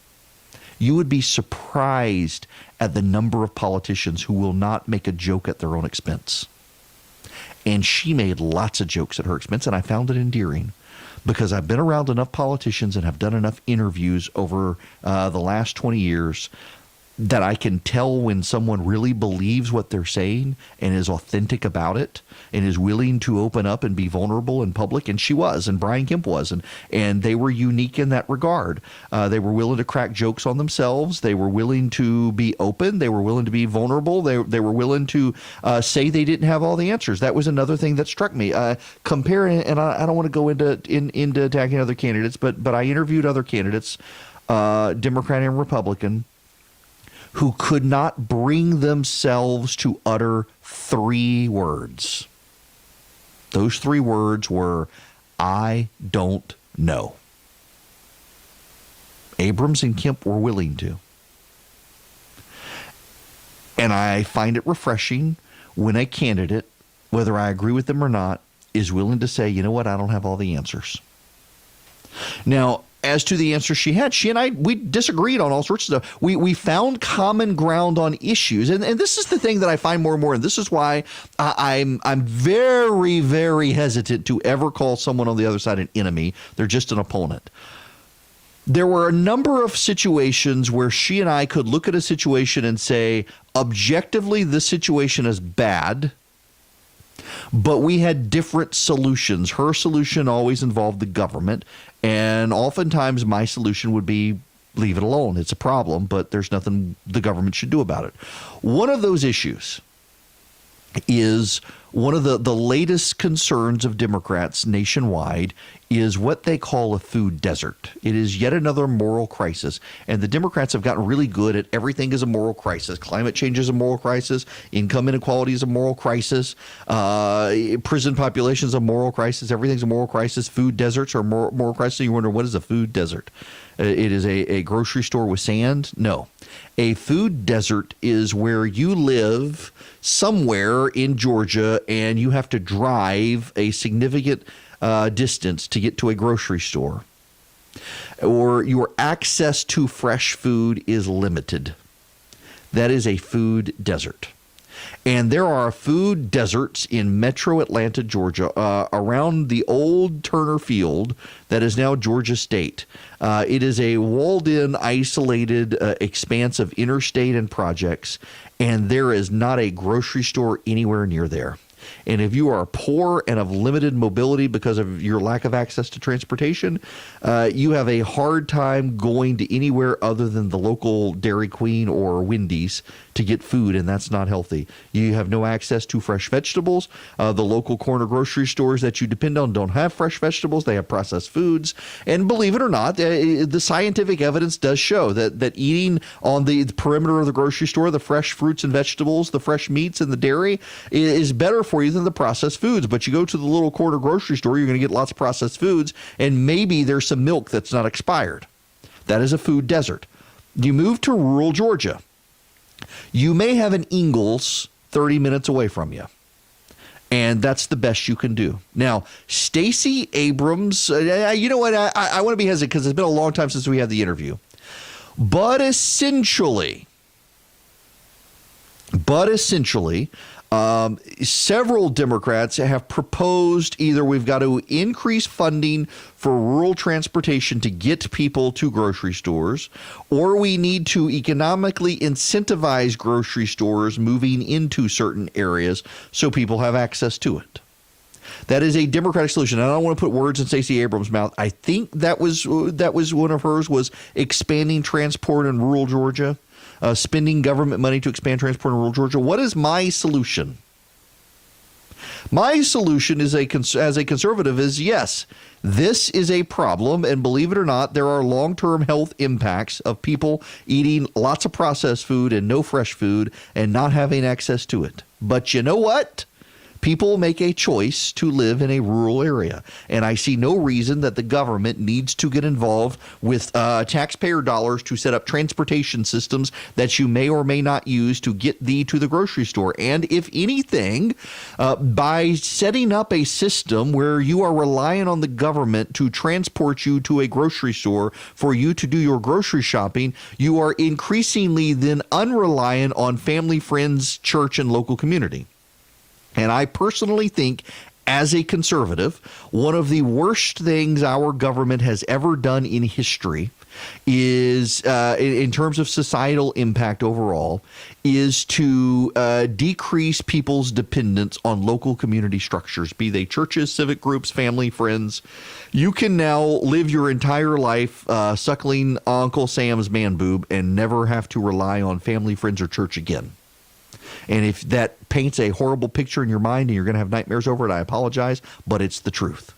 You would be surprised at the number of politicians who will not make a joke at their own expense. And she made lots of jokes at her expense, and I found it endearing because I've been around enough politicians and have done enough interviews over the last 20 years that I can tell when someone really believes what they're saying and is authentic about it and is willing to open up and be vulnerable in public. And she was, and Brian Kemp was, and they were unique in that regard. They were willing to crack jokes on themselves. They were willing to be open. They were willing to be vulnerable. They were willing to say they didn't have all the answers. That was another thing that struck me. Comparing, and I don't want to go into attacking other candidates, but I interviewed other candidates, Democrat and Republican, who could not bring themselves to utter 3 words. Those 3 words were, I don't know. Abrams and Kemp were willing to. And I find it refreshing when a candidate, whether I agree with them or not, is willing to say, you know what, I don't have all the answers. Now, as to the answer she and I, we disagreed on all sorts of stuff. We found common ground on issues. And this is the thing that I find more and more, and this is why I'm very, very hesitant to ever call someone on the other side an enemy. They're just an opponent. There were a number of situations where she and I could look at a situation and say, objectively, this situation is bad, but we had different solutions. Her solution always involved the government, and oftentimes my solution would be leave it alone. It's a problem, but there's nothing the government should do about it. One of those issues is one of the latest concerns of Democrats nationwide is what they call a food desert. It is yet another moral crisis, and the Democrats have gotten really good at everything is a moral crisis. Climate change is a moral crisis. Income inequality is a moral crisis. Prison population is a moral crisis. Everything's a moral crisis. Food deserts are a moral crisis. So you wonder, what is a food desert? It is a grocery store with sand? No. A food desert is where you live somewhere in Georgia and you have to drive a significant distance to get to a grocery store, or your access to fresh food is limited. That is a food desert. And there are food deserts in metro Atlanta, Georgia, around the old Turner Field that is now Georgia State. It is a walled-in, isolated expanse of interstate and projects, and there is not a grocery store anywhere near there. And if you are poor and of limited mobility because of your lack of access to transportation, you have a hard time going to anywhere other than the local Dairy Queen or Wendy's to get food, and that's not healthy. You have no access to fresh vegetables. The local corner grocery stores that you depend on don't have fresh vegetables. They have processed foods. And believe it or not, the scientific evidence does show that eating on the perimeter of the grocery store, the fresh fruits and vegetables, the fresh meats and the dairy is better for you than the processed foods. But you go to the little corner grocery store, you're going to get lots of processed foods, and maybe there's some milk that's not expired. That is a food desert. You move to rural Georgia. You may have an Ingles 30 minutes away from you, and that's the best you can do. Now, Stacey Abrams, you know what? I want to be hesitant because it's been a long time since we had the interview. But essentially, several Democrats have proposed either we've got to increase funding for rural transportation to get people to grocery stores, or we need to economically incentivize grocery stores moving into certain areas so people have access to it. That is a Democratic solution. I don't want to put words in Stacey Abrams' mouth. I think that was one of hers, was expanding transport in rural Georgia. Spending government money to expand transport in rural Georgia. What is my solution? My solution as a conservative is, yes, this is a problem, and believe it or not, there are long-term health impacts of people eating lots of processed food and no fresh food and not having access to it. But you know what? People make a choice to live in a rural area, and I see no reason that the government needs to get involved with taxpayer dollars to set up transportation systems that you may or may not use to get thee to the grocery store. And if anything, by setting up a system where you are relying on the government to transport you to a grocery store for you to do your grocery shopping, you are increasingly then unreliant on family, friends, church, and local community. And I personally think, as a conservative, one of the worst things our government has ever done in history is, in terms of societal impact overall, is to decrease people's dependence on local community structures, be they churches, civic groups, family, friends. You can now live your entire life suckling Uncle Sam's man boob and never have to rely on family, friends, or church again. And if that paints a horrible picture in your mind and you're going to have nightmares over it, I apologize, but it's the truth.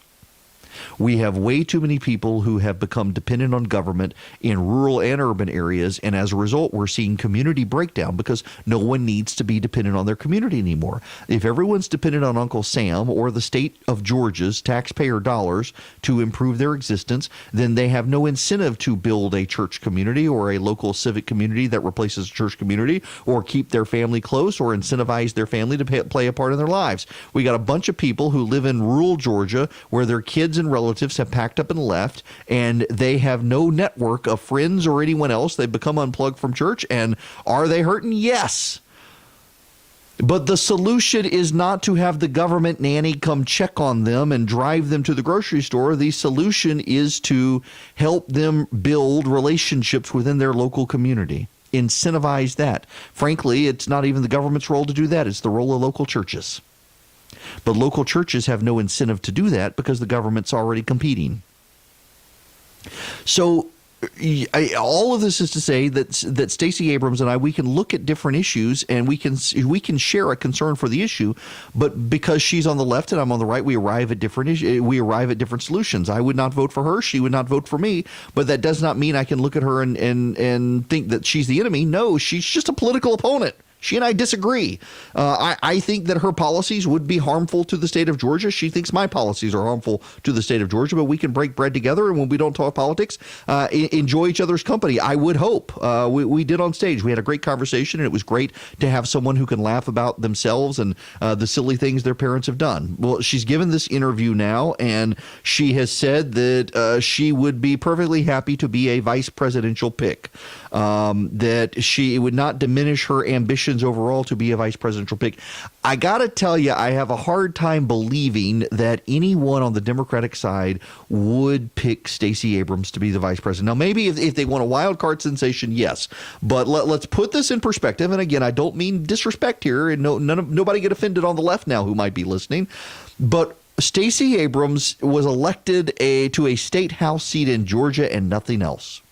We have way too many people who have become dependent on government in rural and urban areas, and as a result, we're seeing community breakdown because no one needs to be dependent on their community anymore. If everyone's dependent on Uncle Sam or the state of Georgia's taxpayer dollars to improve their existence, then they have no incentive to build a church community or a local civic community that replaces a church community, or keep their family close, or incentivize their family to play a part in their lives. We got a bunch of people who live in rural Georgia where their kids and relatives have packed up and left, and they have no network of friends or anyone else. They've become unplugged from church. And are they hurting? Yes. But the solution is not to have the government nanny come check on them and drive them to the grocery store. The solution is to help them build relationships within their local community. Incentivize that. Frankly, it's not even the government's role to do that. It's the role of local churches. But local churches have no incentive to do that because the government's already competing. So all of this is to say that Stacey Abrams and I, we can look at different issues and we can share a concern for the issue, but because she's on the left and I'm on the right, we arrive at different solutions. I would not vote for her, she would not vote for me, but that does not mean I can look at her and think that she's the enemy. No, she's just a political opponent. She and I disagree. I think that her policies would be harmful to the state of Georgia. She thinks my policies are harmful to the state of Georgia, but we can break bread together, and when we don't talk politics, enjoy each other's company. I would hope. We did on stage. We had a great conversation, and it was great to have someone who can laugh about themselves and the silly things their parents have done. Well, she's given this interview now, and she has said that she would be perfectly happy to be a vice presidential pick, that she would not diminish her ambitions overall to be a vice presidential pick. I got to tell you, I have a hard time believing that anyone on the Democratic side would pick Stacey Abrams to be the vice president. Now, maybe if they want a wild card sensation, yes. But let's put this in perspective. And again, I don't mean disrespect here, and nobody get offended on the left now who might be listening. But Stacey Abrams was elected to a state house seat in Georgia and nothing else.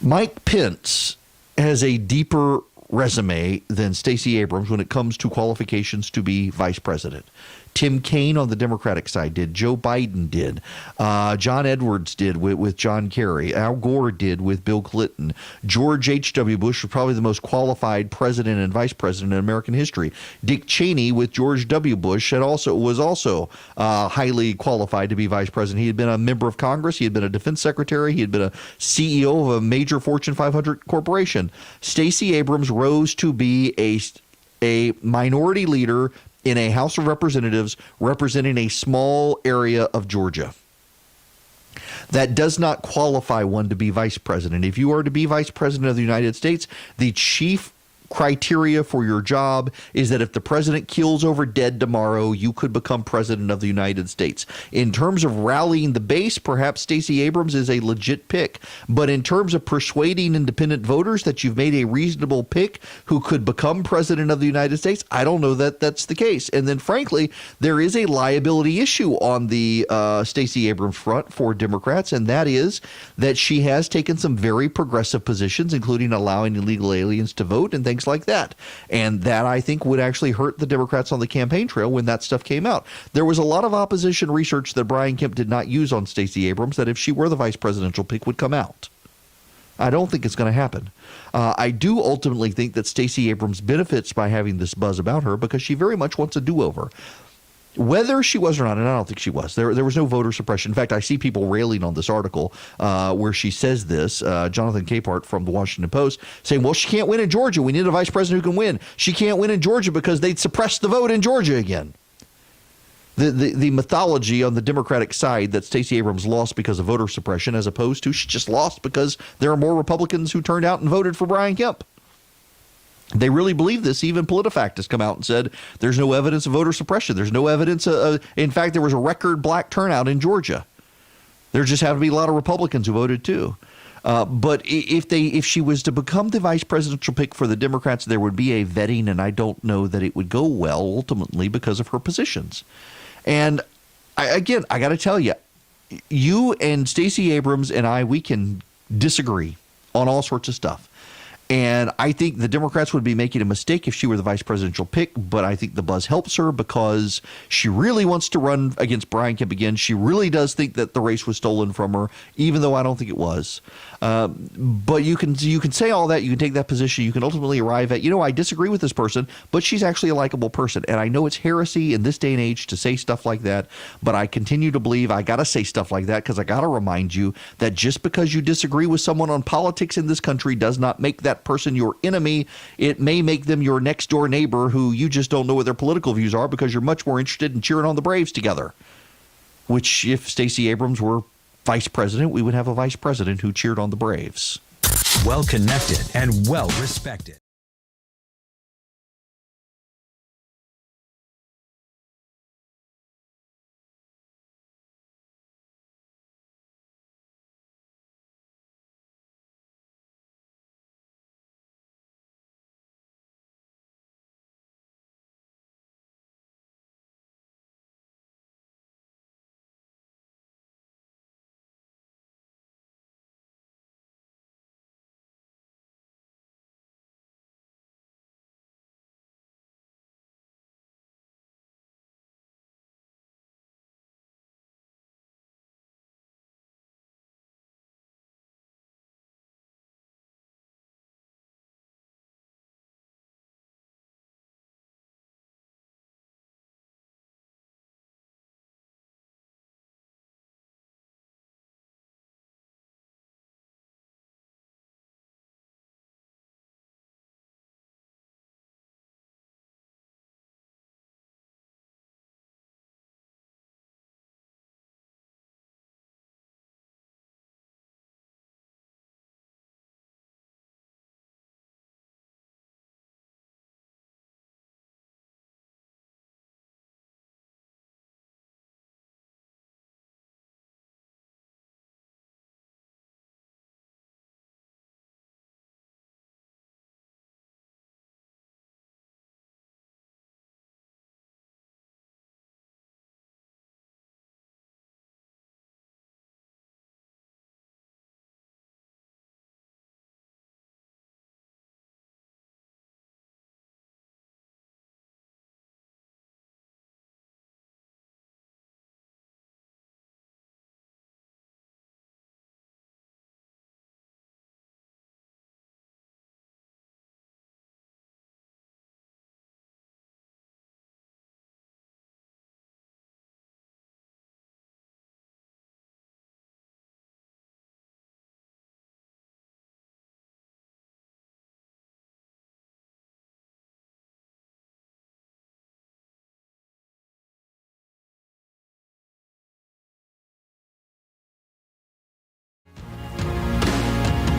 Mike Pence has a deeper resume than Stacey Abrams when it comes to qualifications to be vice president. Tim Kaine on the Democratic side did. Joe Biden did. John Edwards did with John Kerry. Al Gore did with Bill Clinton. George H.W. Bush was probably the most qualified president and vice president in American history. Dick Cheney with George W. Bush was also highly qualified to be vice president. He had been a member of Congress. He had been a defense secretary. He had been a CEO of a major Fortune 500 corporation. Stacey Abrams rose to be a minority leader in a House of Representatives representing a small area of Georgia. That does not qualify one to be vice president. If you are to be vice president of the United States, the chief criteria for your job is that if the president keels over dead tomorrow, you could become president of the United States. In terms of rallying the base, perhaps Stacey Abrams is a legit pick. But in terms of persuading independent voters that you've made a reasonable pick who could become president of the United States, I don't know that that's the case. And then, frankly, there is a liability issue on the Stacey Abrams front for Democrats, and that is that she has taken some very progressive positions, including allowing illegal aliens to vote and things like that. And that, I think, would actually hurt the Democrats on the campaign trail when that stuff came out. There was a lot of opposition research that Brian Kemp did not use on Stacey Abrams that if she were the vice presidential pick would come out. I don't think it's going to happen. I do ultimately think that Stacey Abrams benefits by having this buzz about her because she very much wants a do-over. Whether she was or not, and I don't think she was, there was no voter suppression. In fact, I see people railing on this article where she says this, Jonathan Capehart from the Washington Post, saying, well, she can't win in Georgia. We need a vice president who can win. She can't win in Georgia because they'd suppress the vote in Georgia again. The mythology on the Democratic side that Stacey Abrams lost because of voter suppression as opposed to she just lost because there are more Republicans who turned out and voted for Brian Kemp. They really believe this. Even PolitiFact has come out and said there's no evidence of voter suppression. There's no evidence. In fact, there was a record black turnout in Georgia. There just happened to be a lot of Republicans who voted too. But if she was to become the vice presidential pick for the Democrats, there would be a vetting, and I don't know that it would go well ultimately because of her positions. And I got to tell you, you and Stacey Abrams and I, we can disagree on all sorts of stuff. And I think the Democrats would be making a mistake if she were the vice presidential pick, but I think the buzz helps her because she really wants to run against Brian Kemp again. She really does think that the race was stolen from her, even though I don't think it was. But you can say all that. You can take that position. You can ultimately arrive at, I disagree with this person, but she's actually a likable person. And I know it's heresy in this day and age to say stuff like that, but I continue to believe I got to say stuff like that because I got to remind you that just because you disagree with someone on politics in this country does not make that person your enemy. It may make them your next door neighbor who you just don't know what their political views are because you're much more interested in cheering on the Braves together. Which, if Stacey Abrams were vice president, we would have a vice president who cheered on the Braves. Well connected and well respected.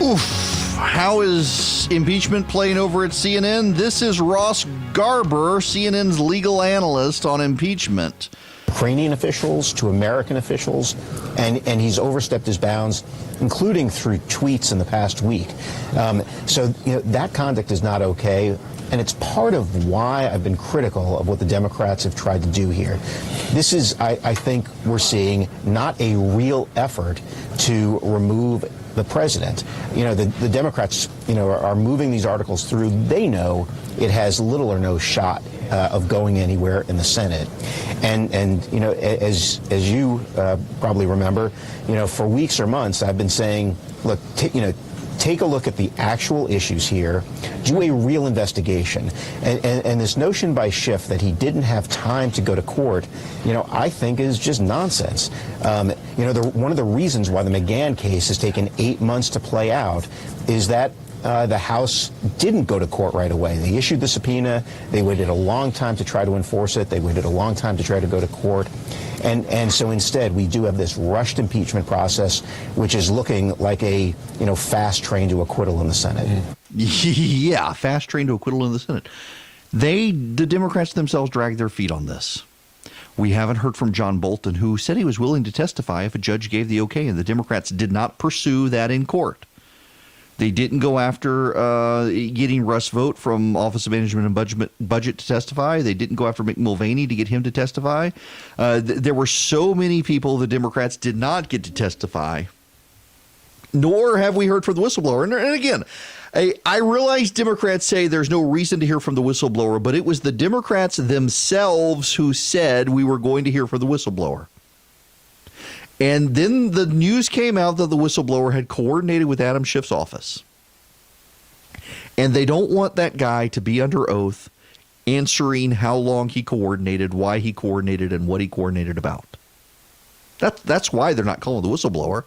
Oof. How is impeachment playing over at CNN? This is Ross Garber, CNN's legal analyst on impeachment. Ukrainian officials to American officials, and he's overstepped his bounds, including through tweets in the past week. So that conduct is not okay, and it's part of why I've been critical of what the Democrats have tried to do here. This is, I think, we're seeing not a real effort to remove the president. The Democrats, are moving these articles through. They know it has little or no shot of going anywhere in the Senate. And as you probably remember, for weeks or months, I've been saying, look, take a look at the actual issues here, do a real investigation. And this notion by Schiff that he didn't have time to go to court, I think is just nonsense. One of the reasons why the McGahn case has taken 8 months to play out is that the House didn't go to court right away. They issued the subpoena. They waited a long time to try to enforce it. They waited a long time to try to go to court. And so instead, we do have this rushed impeachment process, which is looking like a fast train to acquittal in the Senate. Yeah, fast train to acquittal in the Senate. The Democrats themselves dragged their feet on this. We haven't heard from John Bolton, who said he was willing to testify if a judge gave the okay, and the Democrats did not pursue that in court. They didn't go after getting Russ Vought from Office of Management and Budget to testify. They didn't go after Mick Mulvaney to get him to testify. There were so many people the Democrats did not get to testify, nor have we heard from the whistleblower. And again, I realize Democrats say there's no reason to hear from the whistleblower, but it was the Democrats themselves who said we were going to hear from the whistleblower. And then the news came out that the whistleblower had coordinated with Adam Schiff's office. And they don't want that guy to be under oath answering how long he coordinated, why he coordinated, and what he coordinated about. That's why they're not calling the whistleblower.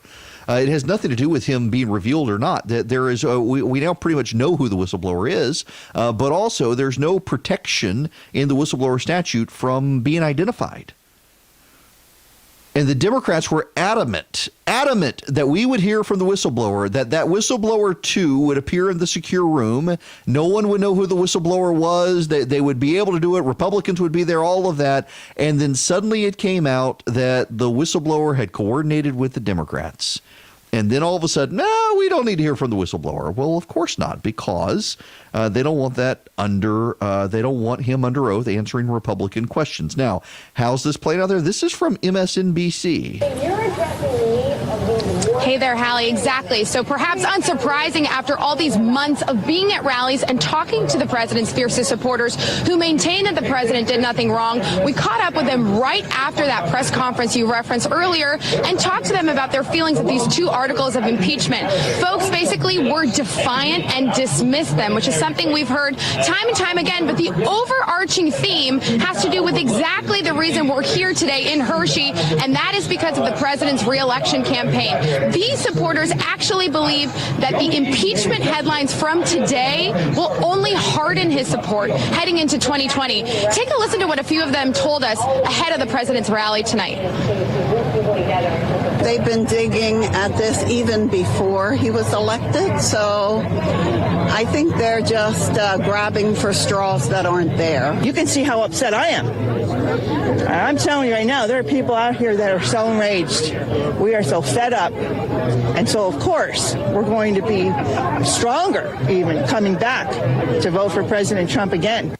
It has nothing to do with him being revealed or not. There is we now pretty much know who the whistleblower is, but also there's no protection in the whistleblower statute from being identified. And the Democrats were adamant that we would hear from the whistleblower, that whistleblower, too, would appear in the secure room. No one would know who the whistleblower was. They would be able to do it. Republicans would be there, all of that. And then suddenly it came out that the whistleblower had coordinated with the Democrats. And then all of a sudden, no, we don't need to hear from the whistleblower. Well, of course not, because they don't want that they don't want him under oath answering Republican questions. Now, how's this playing out there? This is from MSNBC. Hey there, Hallie. Exactly. So perhaps unsurprising after all these months of being at rallies and talking to the president's fiercest supporters who maintain that the president did nothing wrong, we caught up with them right after that press conference you referenced earlier and talked to them about their feelings of these two articles of impeachment. Folks basically were defiant and dismissed them, which is something we've heard time and time again. But the overarching theme has to do with exactly the reason we're here today in Hershey, and that is because of the president's re-election campaign. These supporters actually believe that the impeachment headlines from today will only harden his support heading into 2020. Take a listen to what a few of them told us ahead of the president's rally tonight. They've been digging at this even before he was elected, so I think they're just grabbing for straws that aren't there. You can see how upset I am. I'm telling you right now, there are people out here that are so enraged. We are so fed up. And so, of course, we're going to be stronger even coming back to vote for President Trump again.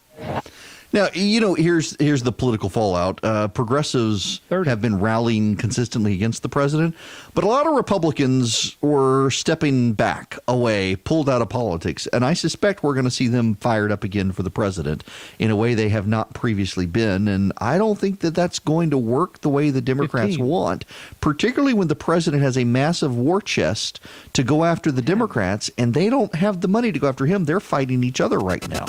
Now, here's the political fallout. Progressives have been rallying consistently against the president, but a lot of Republicans were stepping back, away, pulled out of politics, and I suspect we're going to see them fired up again for the president in a way they have not previously been, and I don't think that that's going to work the way the Democrats want, particularly when the president has a massive war chest to go after the Democrats, and they don't have the money to go after him. They're fighting each other right now.